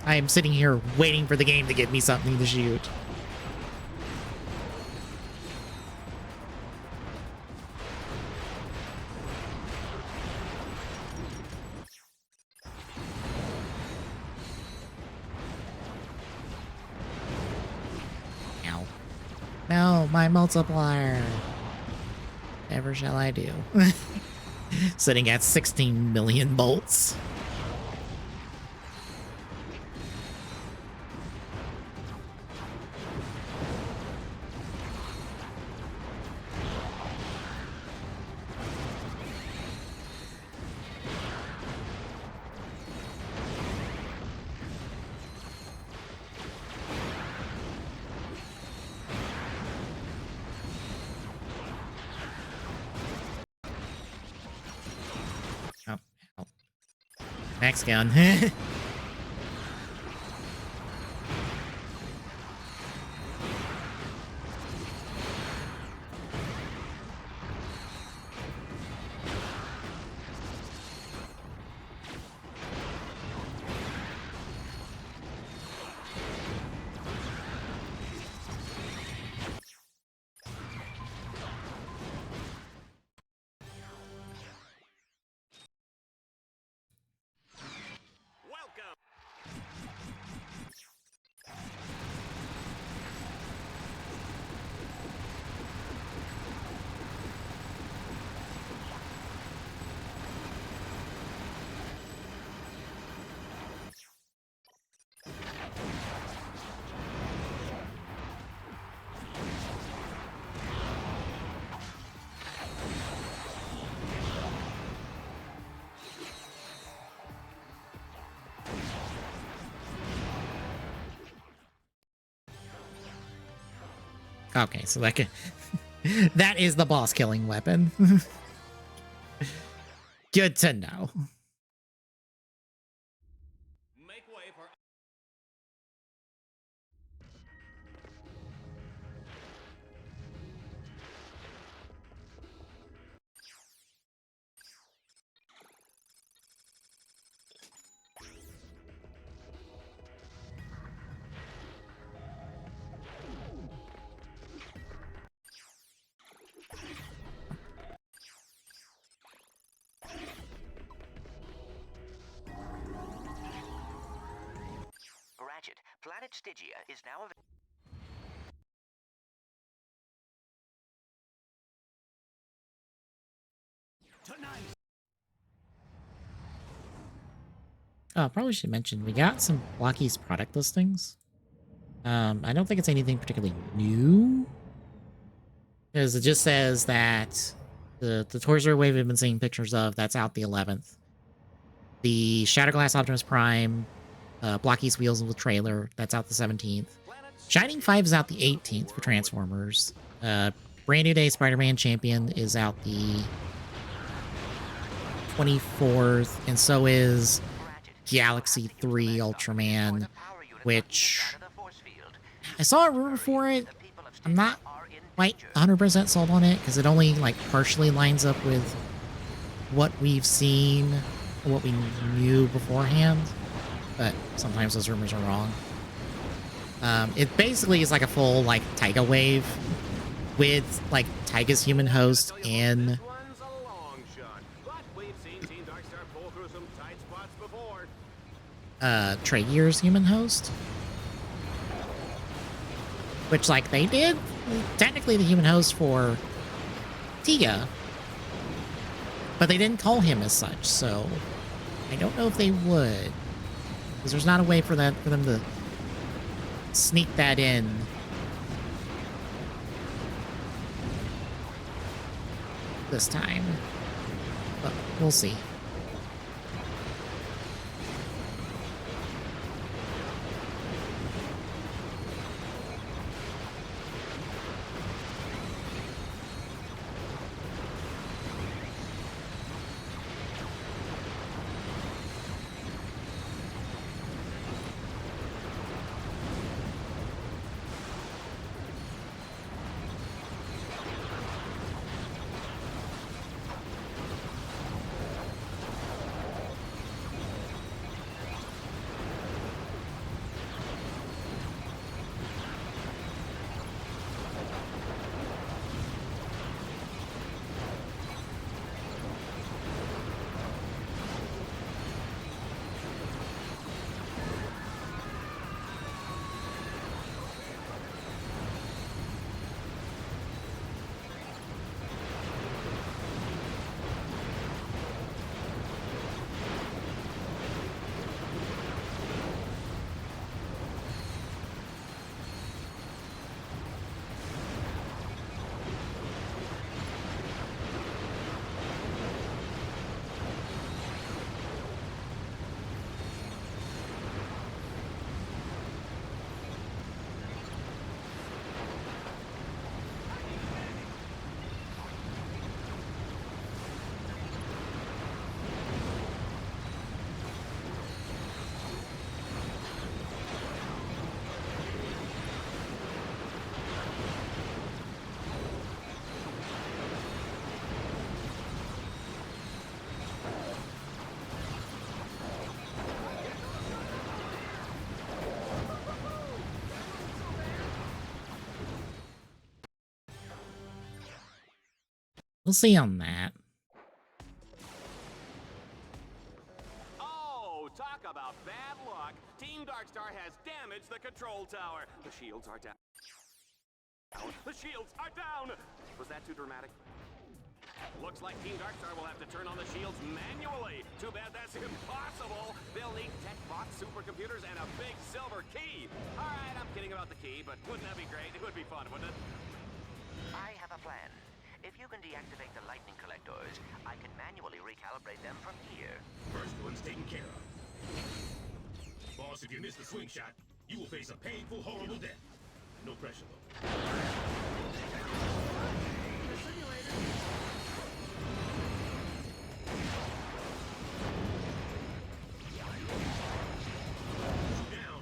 I am sitting here waiting for the game to give me something to shoot. Ow. No, my multiplier. Ever shall I do? Sitting at 16 million bolts. Oh, ow. Max gun. Okay, so that can that is the boss killing weapon. Good to know. Make way for. Ratchet, Planet Stygia is now available. Oh, probably should mention we got some Blocky's product listings. I don't think it's anything particularly new, because it just says that the Toy Story Wave we've been seeing pictures of, that's out the 11th. The Shatterglass Optimus Prime, Blocky's Wheels with trailer, that's out the 17th. Shining 5 is out the 18th for Transformers. Brand New Day Spider-Man Champion is out the 24th, and so is Galaxy 3 Ultraman, which I saw a rumor for it. I'm not quite 100% sold on it because it only like partially lines up with what we've seen, what we knew beforehand, but sometimes those rumors are wrong. It basically is like a full like Taiga wave with like Taiga's human host and This one's a long shot, but we've seen Team Darkstar pull through some tight spots before. Traegier's human host, which like they did technically the human host for Tia, but they didn't call him as such, so I don't know if they would, because there's not a way for them to sneak that in. This time, but we'll see. We'll see on that. Oh, talk about bad luck. Team Darkstar has damaged the control tower. The shields are down. The shields are down! Was that too dramatic? Looks like Team Darkstar will have to turn on the shields manually. Too bad that's impossible. They'll need tech box supercomputers and a big silver key. All right, I'm kidding about the key, but wouldn't that be great? It would be fun, wouldn't it? I have a plan. If you can deactivate the lightning collectors, I can manually recalibrate them from here. First one's taken care of. Boss, if you miss the swing shot, you will face a painful, horrible death. No pressure, though. Down.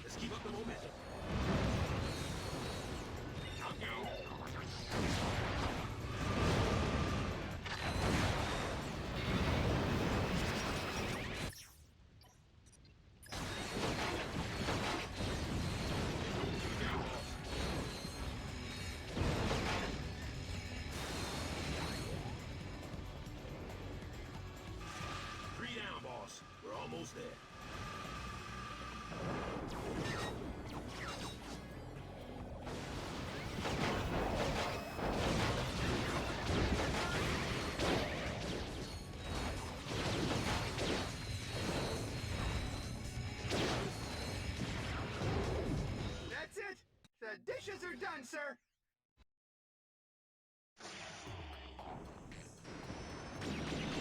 Let's keep up the momentum. Countdown. 3 down, boss. We're almost there. That's it. The dishes are done, sir.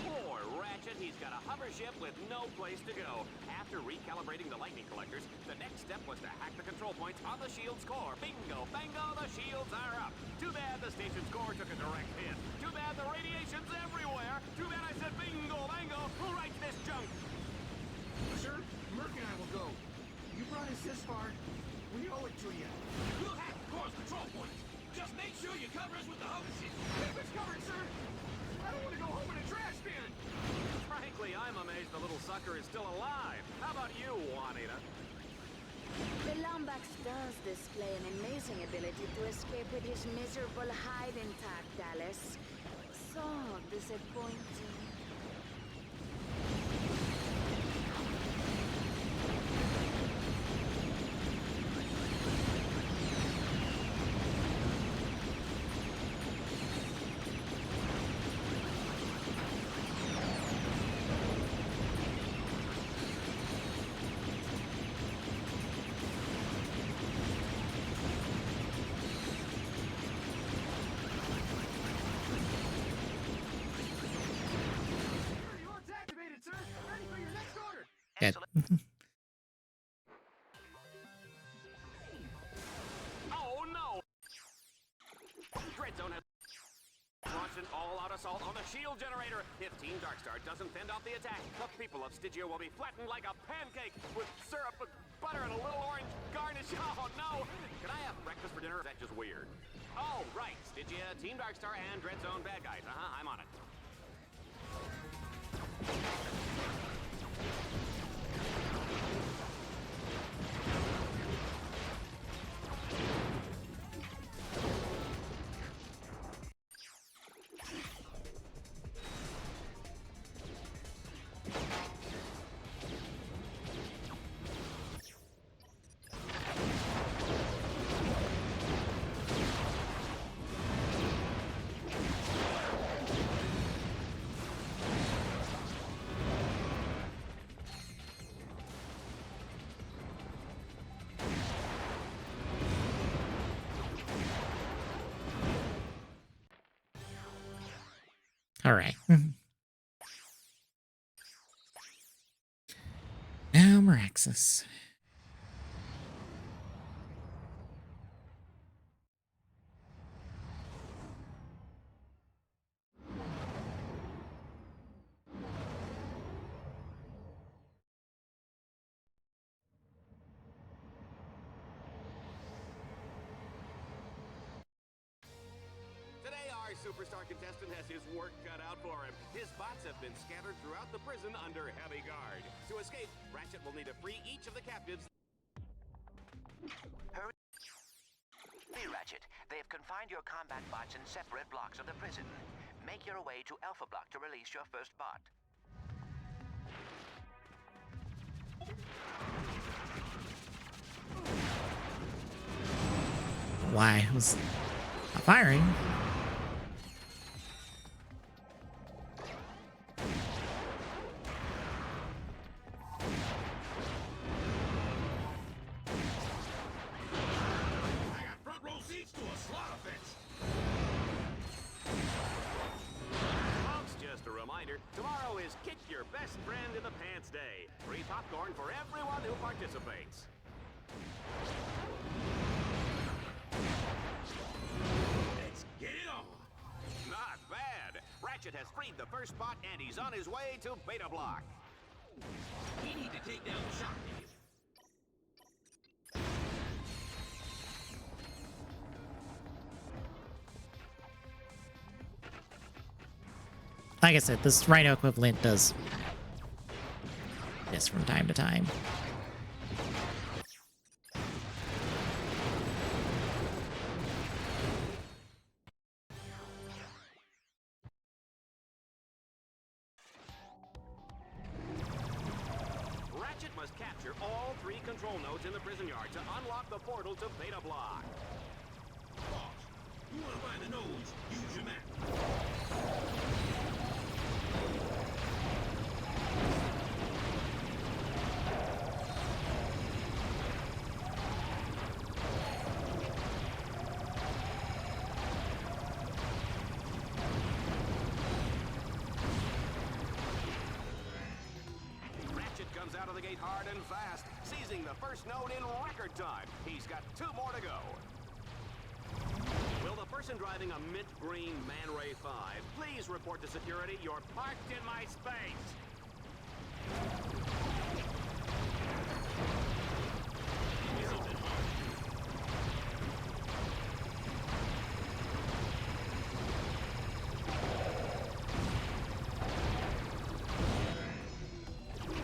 Poor Ratchet, he's got a hover ship with no place to go. After recalibrating the lightning collectors, the next step was to hack the control points on the shield's core. Bingo, bango, the shields are up. Too bad the station's core took a direct hit. Too bad the radiation's everywhere. Too bad I said bingo, bango. Who writes this junk? Sir, Merc and I will go. You brought us this far. We owe it to you. We'll hack the core's control points. Just make sure you cover us with the hover ship. Keep us covered, sir. I don't want to go home in a trash bin. Frankly, I'm amazed the little sucker is still alive. How about you, Juanita? The Lombax does display an amazing ability to escape with his miserable hide intact, Dallas. So disappointing. Security alert's activated, sir. Ready for your next order. Dead. Oh no! Dread Zone has launched an all-out assault on the shield generator. If Team Darkstar doesn't fend off the attack, the people of Stygia will be flattened like a pancake with syrup, butter, and a little orange garnish. Oh no! Can I have breakfast for dinner? Or is that just weird? Oh, right. Stygia, Team Darkstar, and Dread Zone bad guys. I'm on it. All right. Now, Meraxis. Today, our superstar contestant has his work cut out for him. His bots have been scattered throughout the prison under heavy guard. To escape, Ratchet will need to free each of the captives. Hurry, Ratchet. They have confined your combat bots in separate blocks of the prison. Make your way to Alpha Block to release your first bot. Why? I was not firing. I got front row seats to a slaughter fest. Folks, just a reminder, tomorrow is Kick Your Best Friend in the Pants Day. Free popcorn for everyone who participates. Let's get it on. Not Ratchet has freed the first spot and he's on his way to Beta Block. We need to take down the shock wave. Like I said, this Rhino equivalent does this from time to time. Ratchet must capture all 3 control nodes in the prison yard to unlock the portal to Beta Block. Boss, you want to find the nodes? Use your map. Ratchet comes out of the gate hard and fast, seizing the first node in record time. He's got 2 more to go. Will the person driving a mint green Man Ray 5 please report to security? You're parked in my space.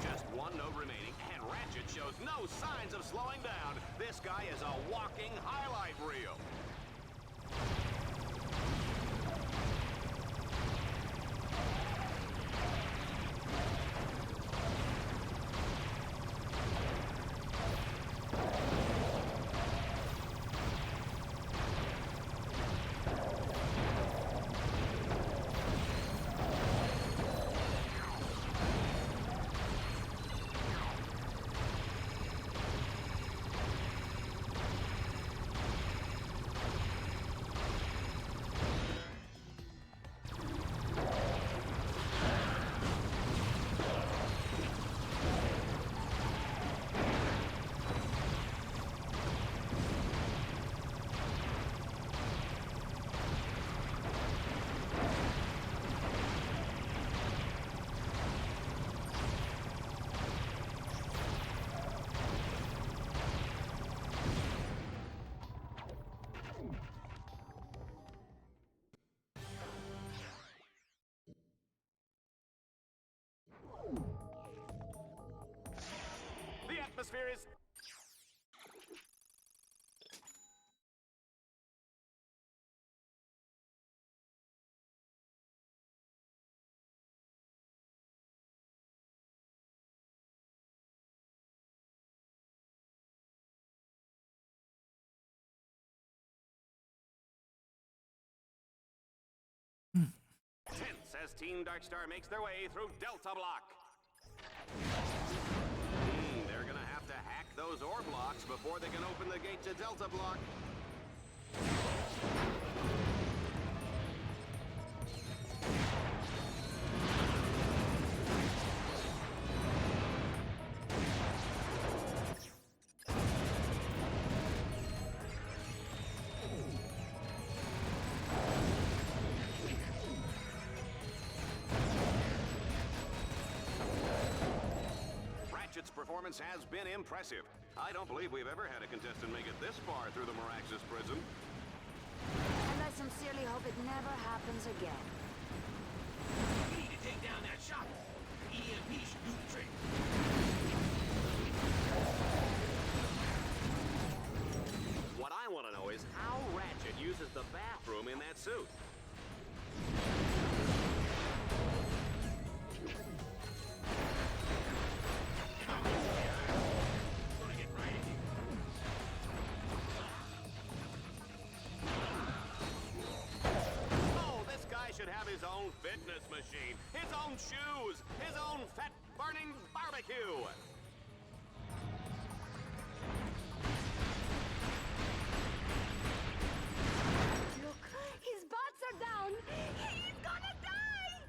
Just 1 node remaining, and Ratchet shows no signs of slowing down. This guy is a walking highlight reel. The atmosphere is... tense as Team Darkstar makes their way through Delta Block. They're gonna have to hack those ore blocks before they can open the gate to Delta Block. Ratchet's performance has been impressive. I don't believe we've ever had a contestant make it this far through the Miraxis prison. And I sincerely hope it never happens again. We need to take down that shock wave. EMP should do the trick. What I want to know is how Ratchet uses the bathroom in that suit. Gonna get right in here. Oh, this guy should have his own fitness machine, his own shoes, his own fat-burning barbecue. Look, his bots are down. He's gonna die.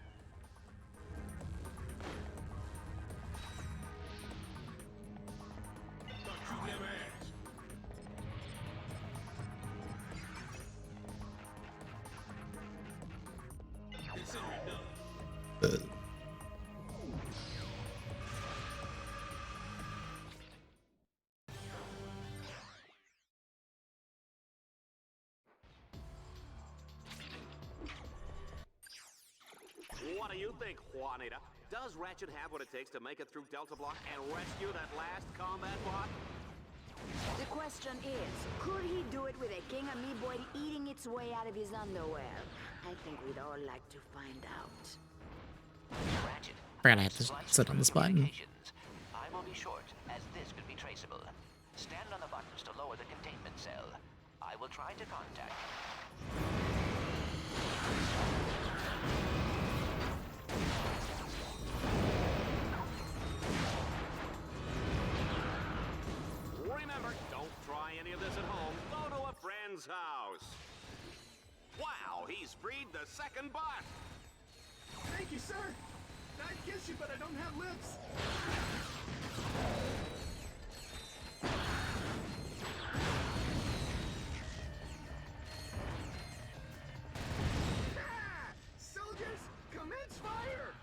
Thought you'd never ask. Consider it done. What do you think, Juanita? Does Ratchet have what it takes to make it through Delta Block and rescue that last combat bot? The question is, could he do it with a King Amoeboid eating its way out of his underwear? I think we'd all like to find out. Ratchet, Forgot I had to sit on this button. communications. I will be short, as this could be traceable. Stand on the buttons to lower the containment cell. I will try to contact you. Remember, don't try any of this at home. Go to a friend's house. Wow, he's freed the second bot. Thank you, sir. I'd kiss you, but I don't have lips. Ah! Soldiers, commence fire!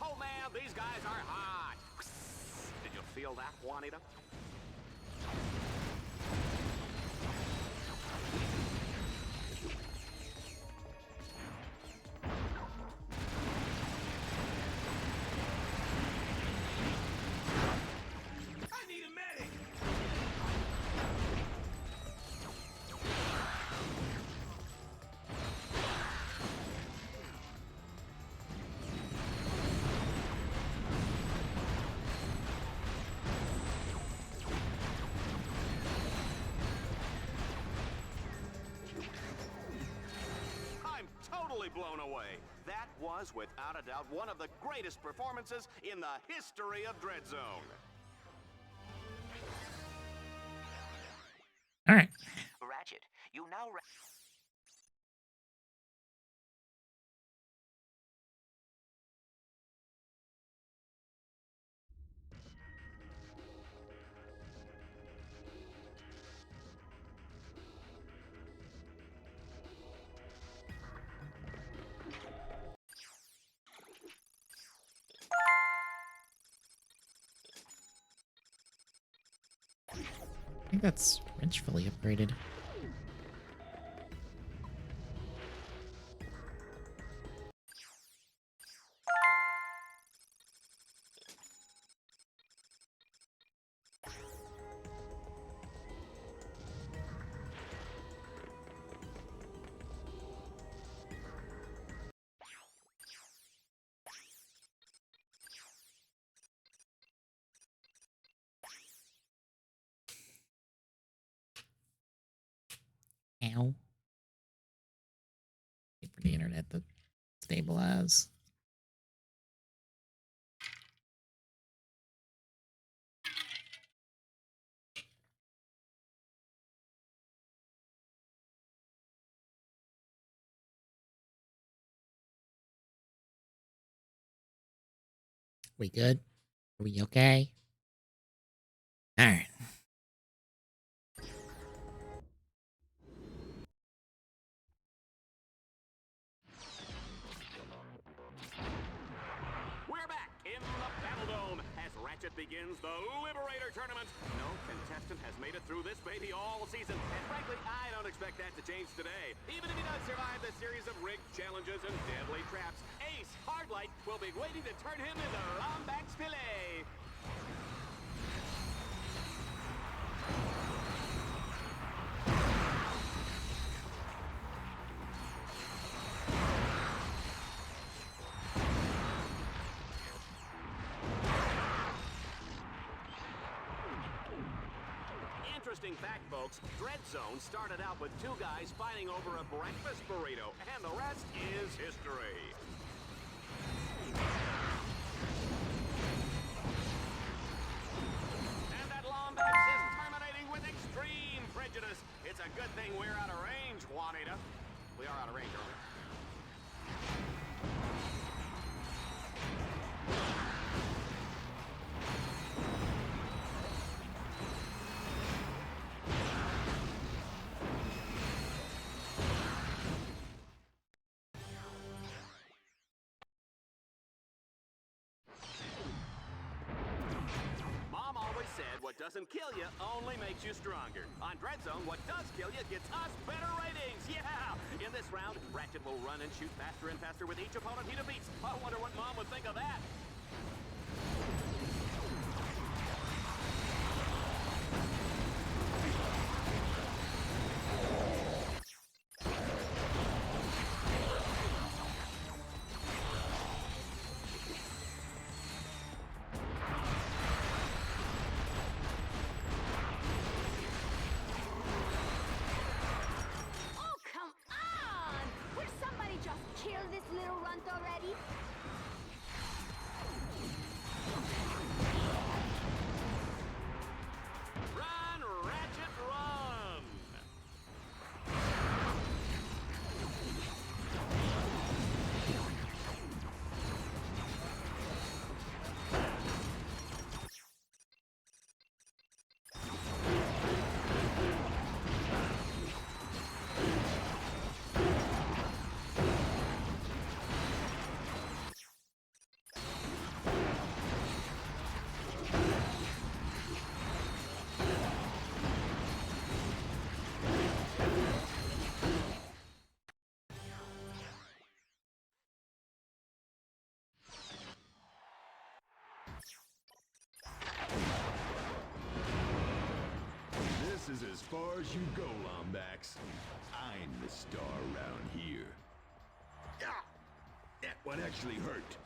Oh man, these guys are hot. Did you feel that, Juanita? I need a medic! I'm totally blown away. That was, without a doubt, one of the greatest performances in the history of Dread Zone. All right. Ratchet, you now... I think that's wrench fully upgraded. Ow. Wait for the internet to stabilize. We good? Are we okay? All right. We're back in the Battle Dome as Ratchet begins the Liberator Tournament. No contestant has made it through this baby all season, and frankly, I don't expect that to change today. Even if he does survive the series of rigged challenges and deadly traps, Ace Hardlight will be waiting to turn him into Lombax Filet. Interesting fact, folks, Dread Zone started out with two guys fighting over a breakfast burrito, and the rest is history. And that Lombax is terminating with extreme prejudice. It's a good thing we're out of range, Juanita. We are out of range, aren't we? kill you only makes you stronger. On Dread Zone, what does kill you gets us better ratings. Yeah! In this round, Ratchet will run and shoot faster and faster with each opponent he defeats. I wonder what Mom would think of that. Oh, come on! Will somebody just kill this little runt already? Run, Ratchet, run! This is as far as you go, Lombax. I'm the star around here. Ah! That one actually hurt.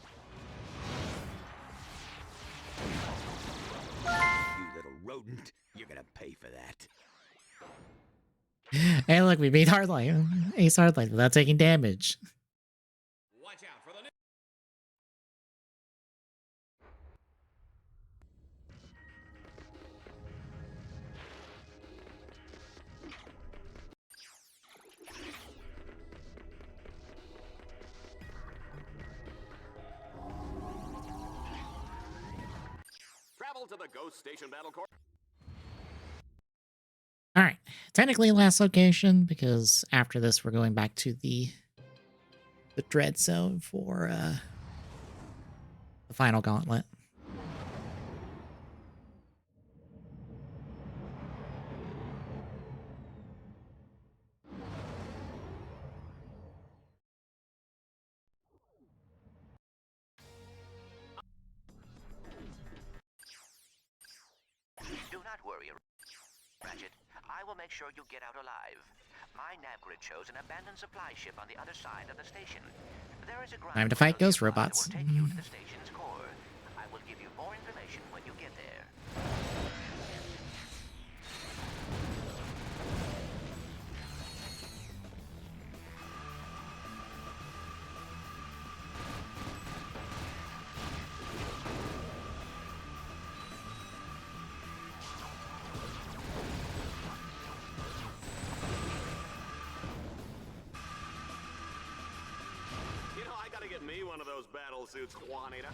You little rodent. You're gonna pay for that. Hey, look, we beat Hardline, Ace Hardline without taking damage. Watch out for the new... Travel to the Ghost Station Battle Court. All right, technically last location, because after this we're going back to the Dread Zone for the final gauntlet. Do not worry, Ratchet. I will make sure you get out alive. My nav grid shows an abandoned supply ship on the other side of the station. There is a ground Time to fight control ghost nearby that robots. will take you to the station's core. I will give you more information when you get there. You know, I gotta get me one of those battle suits, Juanita.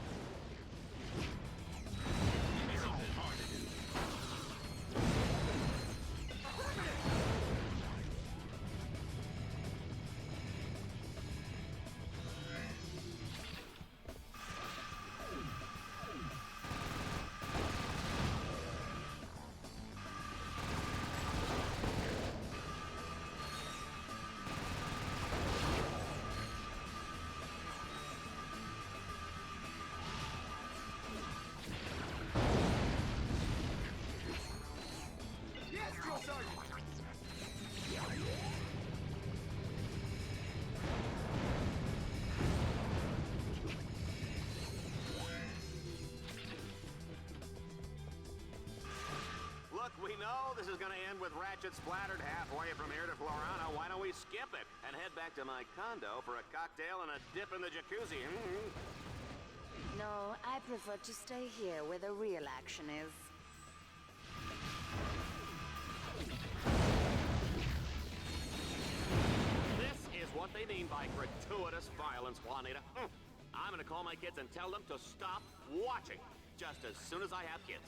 Yes, Drill Sergeant! Look, we know this is gonna end with Ratchet splattered halfway from here to Florana. Why don't we skip it and head back to my condo for a cocktail and a dip in the jacuzzi? No, I prefer to stay here where the real action is. This is what they mean by gratuitous violence, Juanita. I'm gonna call my kids and tell them to stop watching just as soon as I have kids.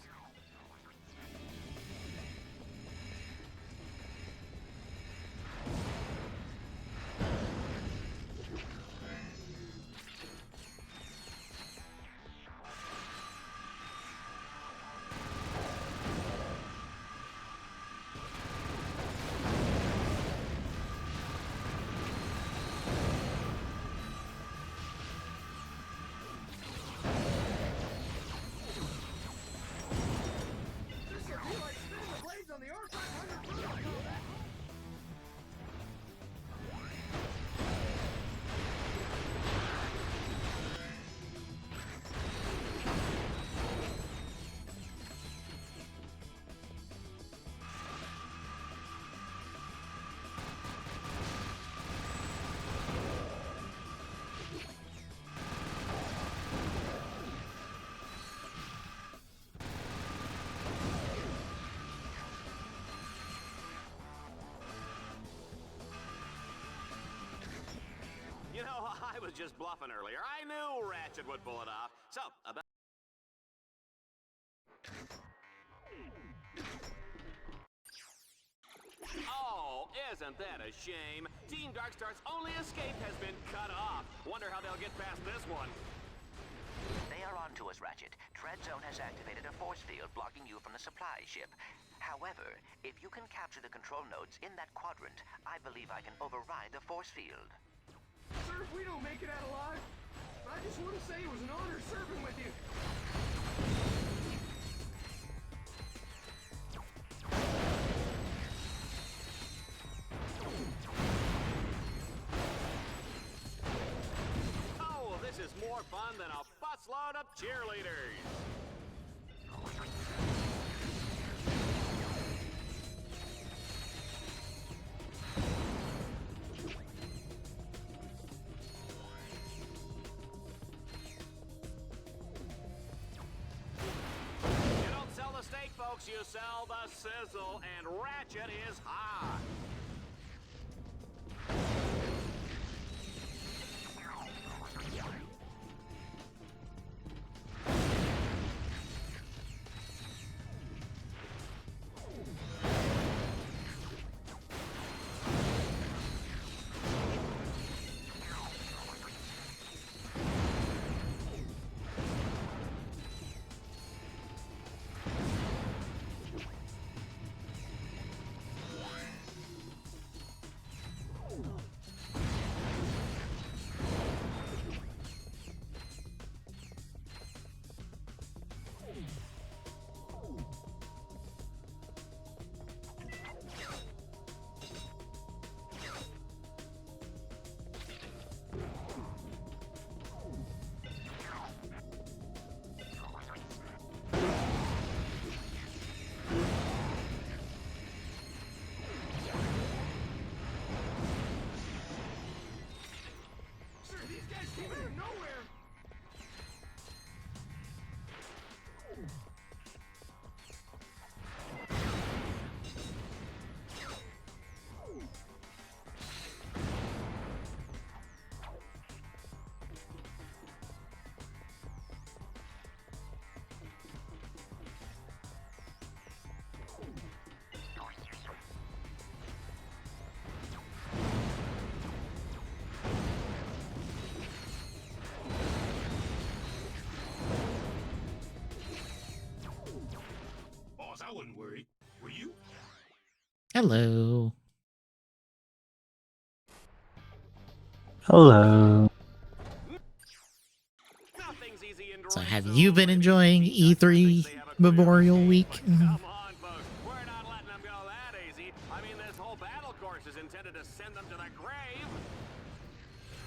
was just bluffing earlier. I knew Ratchet would pull it off. So, about... Oh, isn't that a shame? Team Darkstar's only escape has been cut off. Wonder how they'll get past this one. They are on to us, Ratchet. Tread Zone has activated a force field blocking you from the supply ship. However, if you can capture the control nodes in that quadrant, I believe I can override the force field. Sir, if we don't make it out alive, I just want to say it was an honor serving with you. Oh, this is more fun than a busload of cheerleaders. You don't sell the steak, folks, you sell the sizzle, and Ratchet is hot. Sir, these guys came out of nowhere. Boss, I wasn't worried. Were you? Hello. Hello. Nothing's easy in So Droid have Zone, you been but enjoying Team Darkstar E3 thinks they have a clear Memorial escape. Week? Come on, folks. We're not letting them go that easy. I mean, this whole battle course is intended to send them to the grave.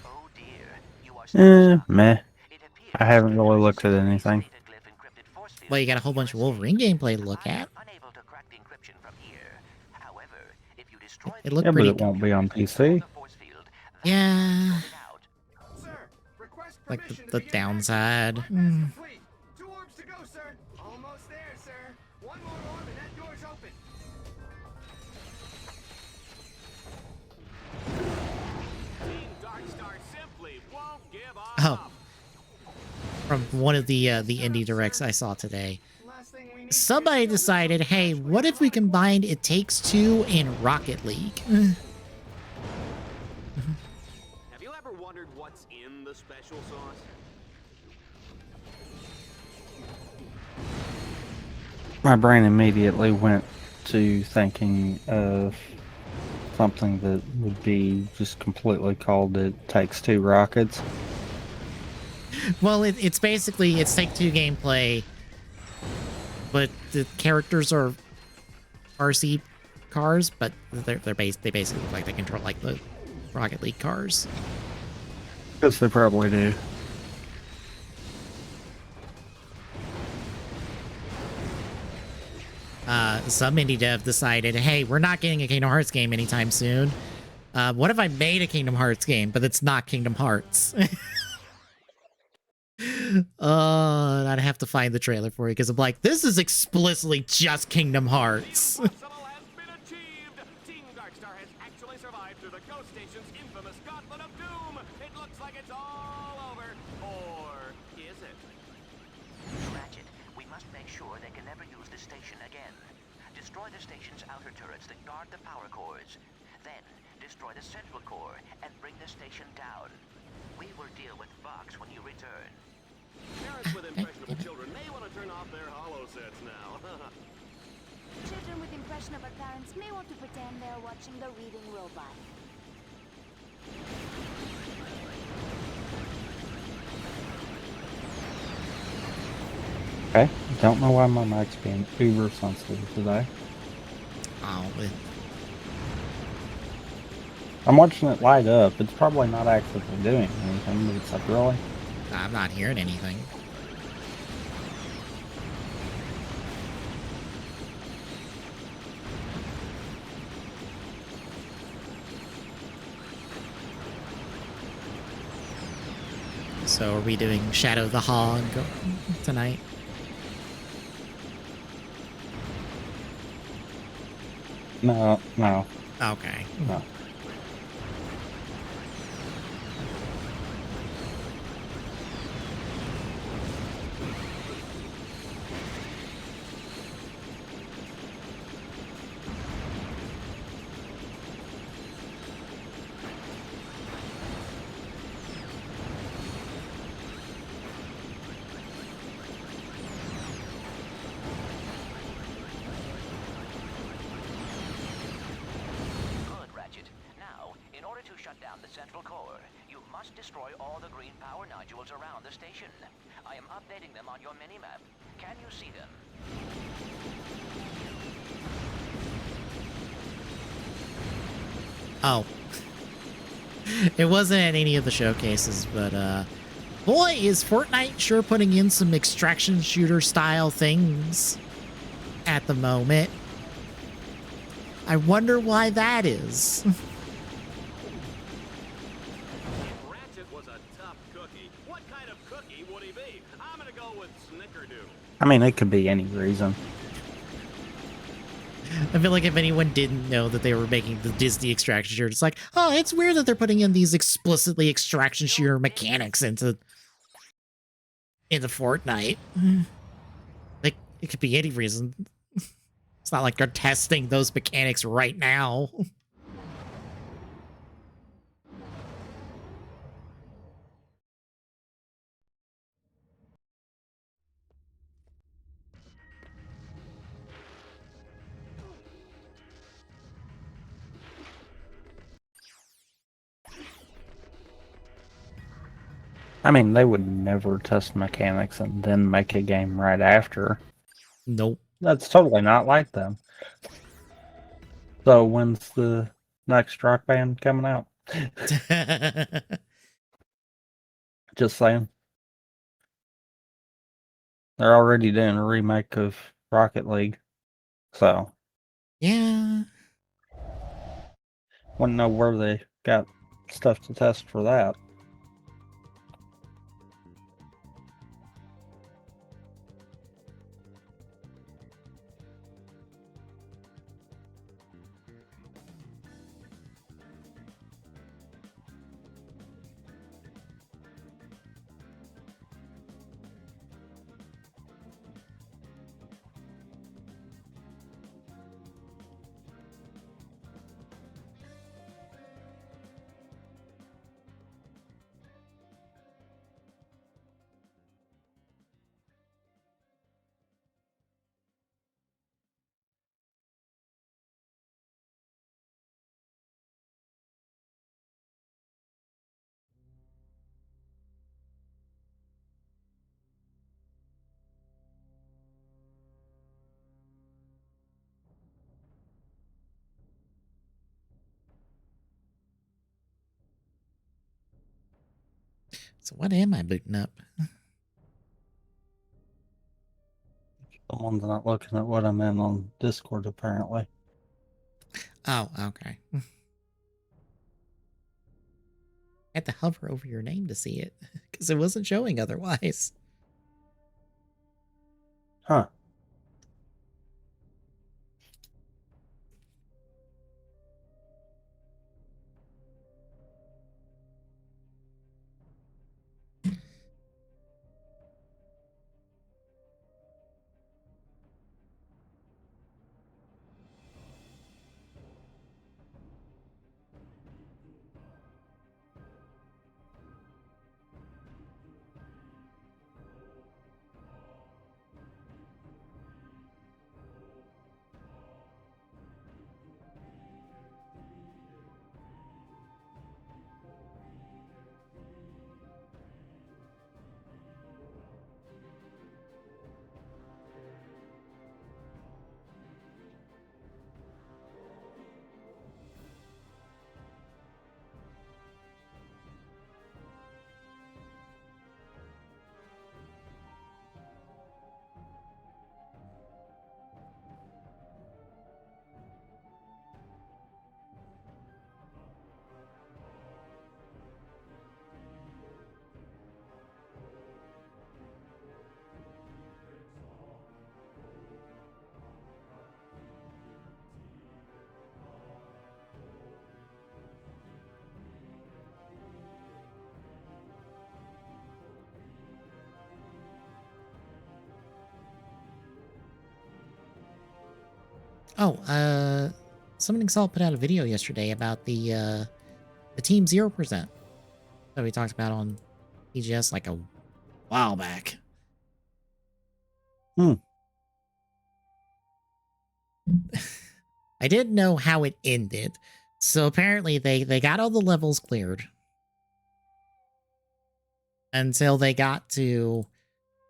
Oh dear, you are still stuck. Meh. It appears I haven't really there is a looked at secret anything. data glyph encrypted force field Well, you got a whole blocking bunch of your Wolverine escape. gameplay to look I at. am unable to crack the encryption from here. However, if you destroy It the looked Yeah, but pretty it won't be on computer PC. the force field, that Yeah. will be sorted out. Sir, request Like permission to the begin downside. bypass complete. 2 orbs to go, sir. Almost there, sir. One more orb and that door's open. Team Darkstar simply won't give up. Oh. From one of the indie directs I saw today. Last thing we need Somebody is decided, hey, what if we combined It Takes Two and Rocket League? Have you ever wondered what's in the special sauce? My brain immediately went to thinking of something that would be just completely called It Takes Two Rockets. Well, it's basically it's Take-Two gameplay, but the characters are RC cars, but they basically look like they control like the Rocket League cars. Because they probably do. Some indie dev decided, hey, we're not getting a Kingdom Hearts game anytime soon. What if I made a Kingdom Hearts game, but it's not Kingdom Hearts? I'd have to find the trailer for you because I'm like, this is explicitly just Kingdom Hearts. The impossible has been achieved. Team Darkstar has actually survived through the Ghost Station's infamous Gauntlet of Doom. It looks like it's all over. Or is it? Ratchet, we must make sure they can never use the station again. Destroy the station's outer turrets that guard the power cores. Then, destroy the central core and bring the station down. We will deal with Vox when you return. Parents with impressionable children may want to turn off their holo sets now. Children with impressionable parents may want to pretend they're watching the reading robot. Okay, don't know why my mic's being uber sensitive today. Oh, I'm watching it light up. It's probably not actively doing anything, but it's like, really? I'm not hearing anything. So are we doing Shadow the Hog tonight? No. Okay. No. Good, Ratchet. Now, in order to shut down the central core, you must destroy all the green power nodules around the station. I am updating them on your minimap. Can you see them? Oh. It wasn't at any of the showcases, but boy, is Fortnite sure putting in some extraction shooter style things at the moment. I wonder why that is. Ratchet was a tough cookie. What kind of cookie would he be? I'm gonna go with Snickerdoodle. I mean, it could be any reason. I feel like if anyone didn't know that they were making the Disney extraction shooter, it's like, oh, it's weird that they're putting in these explicitly extraction shooter mechanics into Fortnite. Like, it could be any reason. It's not like they're testing those mechanics right now. I mean, they would never test mechanics and then make a game right after. Nope. That's totally not like them. So when's the next Rock Band coming out? Just saying. They're already doing a remake of Rocket League. So Yeah. wouldn't know where they got stuff to test for that. So what am I booting up? Someone's not looking at what I'm in on Discord, apparently. Oh, okay. I had to hover over your name to see it because it wasn't showing otherwise. Huh. Summoning Salt put out a video yesterday about the Team 0% that we talked about on EGS like a while back. I didn't know how it ended. So apparently they got all the levels cleared until they got to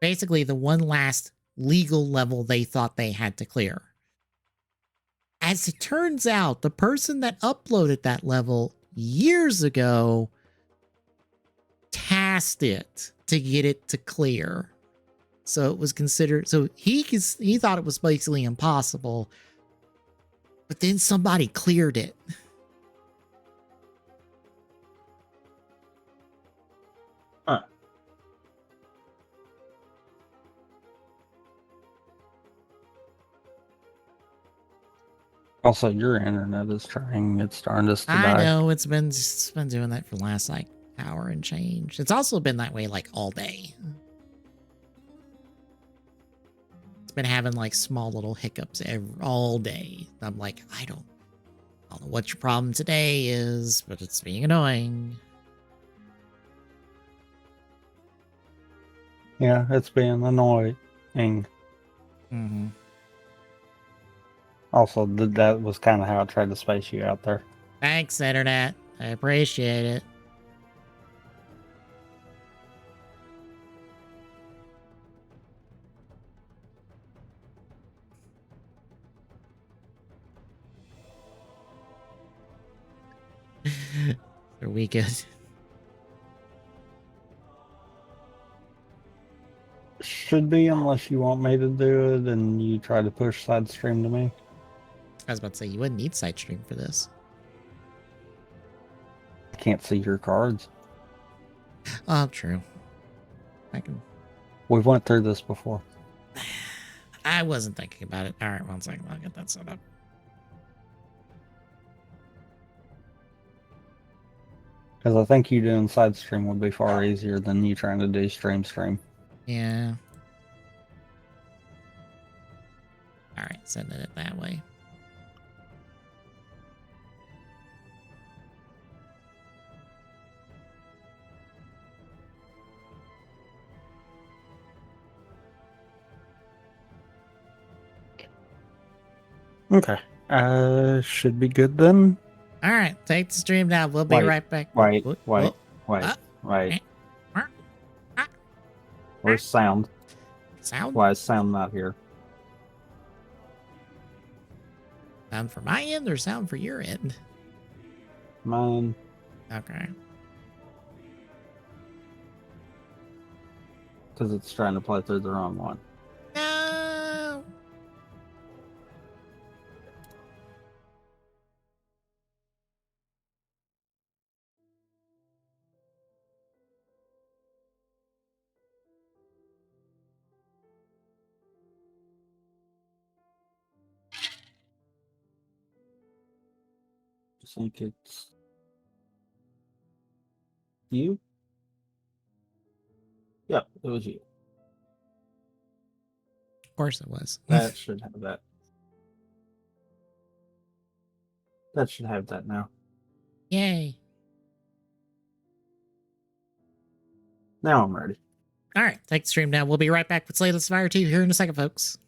basically the one last legal level they thought they had to clear. As it turns out, the person that uploaded that level years ago tasked it to get it to clear. So it was considered, so he thought it was basically impossible, but then somebody cleared it. Also, your internet is trying its darndest to die. I know it's been doing that for the last like hour and change. It's also been that way like all day. It's been having like small little hiccups all day. I'm like, I don't know what your problem today is, but it's being annoying. Yeah, it's being annoying. Mm-hmm. Also, that was kind of how I tried to space you out there. Thanks, Internet. I appreciate it. Are we good? Should be, unless you want me to do it and you try to push side stream to me. I was about to say, you wouldn't need side stream for this. I can't see your cards. Oh, true. I can. We've went through this before. I wasn't thinking about it. All right, 1 second. I'll get that set up. Because I think you doing side stream would be far easier than you trying to do stream. Yeah. All right, sending it that way. Okay. Should be good then. All right, take the stream now. We'll be right back. Wait. Ah. Where's sound? Sound? Why is sound not here? Sound for my end or sound for your end? Mine. Okay. Because it's trying to play through the wrong one. No. I think it's you. Yep, it was you. Of course it was. That should have that. That should have that now. Yay. Now I'm ready. All right, take the stream now. We'll be right back with Slay the Survivor 2 here in a second, folks.